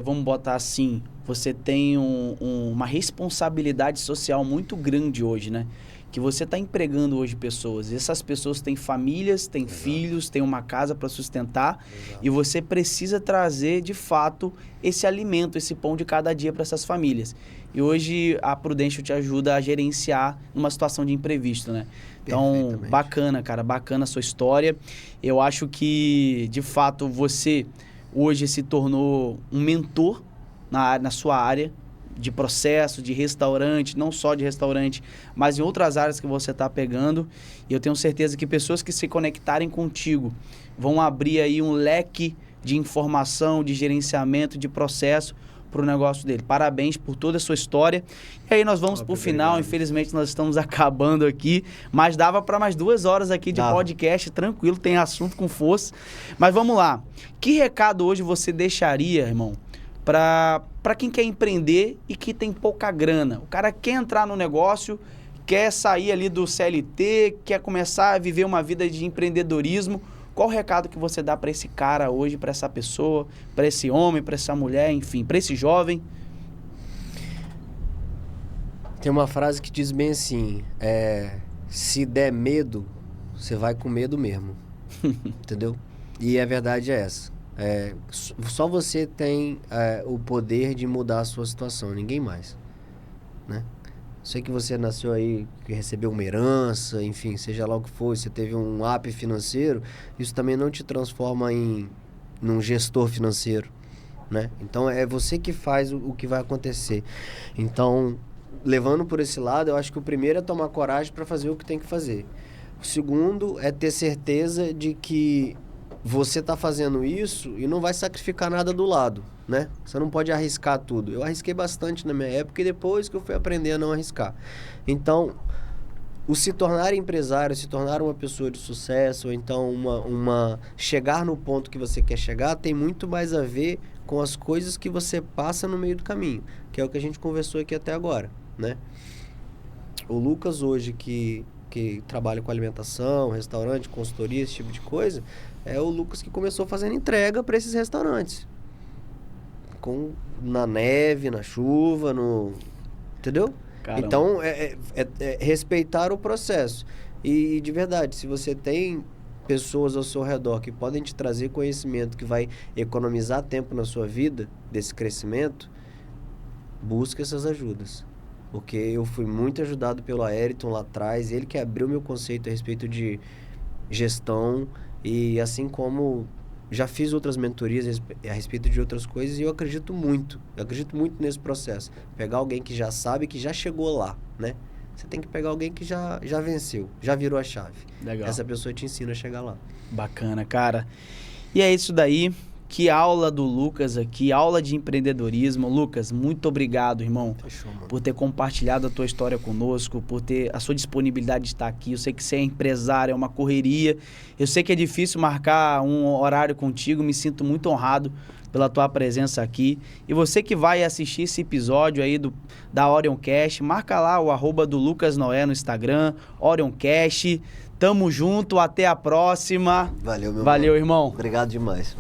Speaker 1: vamos botar assim, você tem uma responsabilidade social muito grande hoje, né? Que você está empregando hoje pessoas. E essas pessoas têm famílias, têm filhos, têm uma casa para sustentar. E você precisa trazer, de fato, esse alimento, esse pão de cada dia para essas famílias. E hoje a Prudential te ajuda a gerenciar numa situação de imprevisto, né? Então, bacana, cara, bacana a sua história. Eu acho que, de fato, você hoje se tornou um mentor na sua área de processo, de restaurante, não só de restaurante, mas em outras áreas que você está pegando. E eu tenho certeza que pessoas que se conectarem contigo vão abrir aí um leque de informação, de gerenciamento, de processo para o negócio dele. Parabéns por toda a sua história. E aí nós vamos para o final. Infelizmente nós estamos acabando aqui, mas dava para mais 2 horas aqui de podcast, tranquilo, tem assunto com força. Mas vamos lá. Que recado hoje você deixaria, irmão, para quem quer empreender e que tem pouca grana? O cara quer entrar no negócio, quer sair ali do CLT, quer começar a viver uma vida de empreendedorismo. Qual o recado que você dá para esse cara hoje, para essa pessoa, para esse homem, para essa mulher, enfim, para esse jovem?
Speaker 2: Tem uma frase que diz bem assim, se der medo, você vai com medo mesmo, entendeu? E a verdade é essa. Só você tem o poder de mudar a sua situação, ninguém mais, né? Sei que você nasceu aí, que recebeu uma herança, enfim, seja lá o que for, você teve um up financeiro, isso também não te transforma num gestor financeiro, né? Então, é você que faz o que vai acontecer. Então, levando por esse lado, eu acho que o primeiro é tomar coragem para fazer o que tem que fazer. O segundo é ter certeza de que você está fazendo isso e não vai sacrificar nada do lado, né? Você não pode arriscar tudo. Eu arrisquei bastante na minha época e depois que eu fui aprender a não arriscar. Então, o se tornar empresário, se tornar uma pessoa de sucesso, ou então chegar no ponto que você quer chegar, tem muito mais a ver com as coisas que você passa no meio do caminho, que é o que a gente conversou aqui até agora, né? O Lucas hoje que trabalha com alimentação, restaurante, consultoria, esse tipo de coisa, é o Lucas que começou fazendo entrega para esses restaurantes. Na neve, na chuva, entendeu? Caramba. Então, respeitar o processo. E, de verdade, se você tem pessoas ao seu redor que podem te trazer conhecimento que vai economizar tempo na sua vida, desse crescimento, busque essas ajudas. Porque eu fui muito ajudado pelo Ayrton lá atrás, ele que abriu meu conceito a respeito de gestão, e assim como já fiz outras mentorias a respeito de outras coisas, e eu acredito muito nesse processo. Pegar alguém que já sabe, que já chegou lá, né? Você tem que pegar alguém que já venceu, já virou a chave.
Speaker 1: Legal.
Speaker 2: Essa pessoa te ensina a chegar lá.
Speaker 1: Bacana, cara. E é isso daí. Que aula do Lucas aqui, aula de empreendedorismo. Lucas, muito obrigado, irmão, por ter compartilhado a tua história conosco, por ter a sua disponibilidade de estar aqui. Eu sei que você é empresário, é uma correria. Eu sei que é difícil marcar um horário contigo, me sinto muito honrado pela tua presença aqui. E você que vai assistir esse episódio aí da Orioncast, marca lá o @ do Lucas Noé no Instagram, Orioncast. Tamo junto, até a próxima.
Speaker 2: Valeu, meu
Speaker 1: Valeu, irmão.
Speaker 2: Obrigado demais.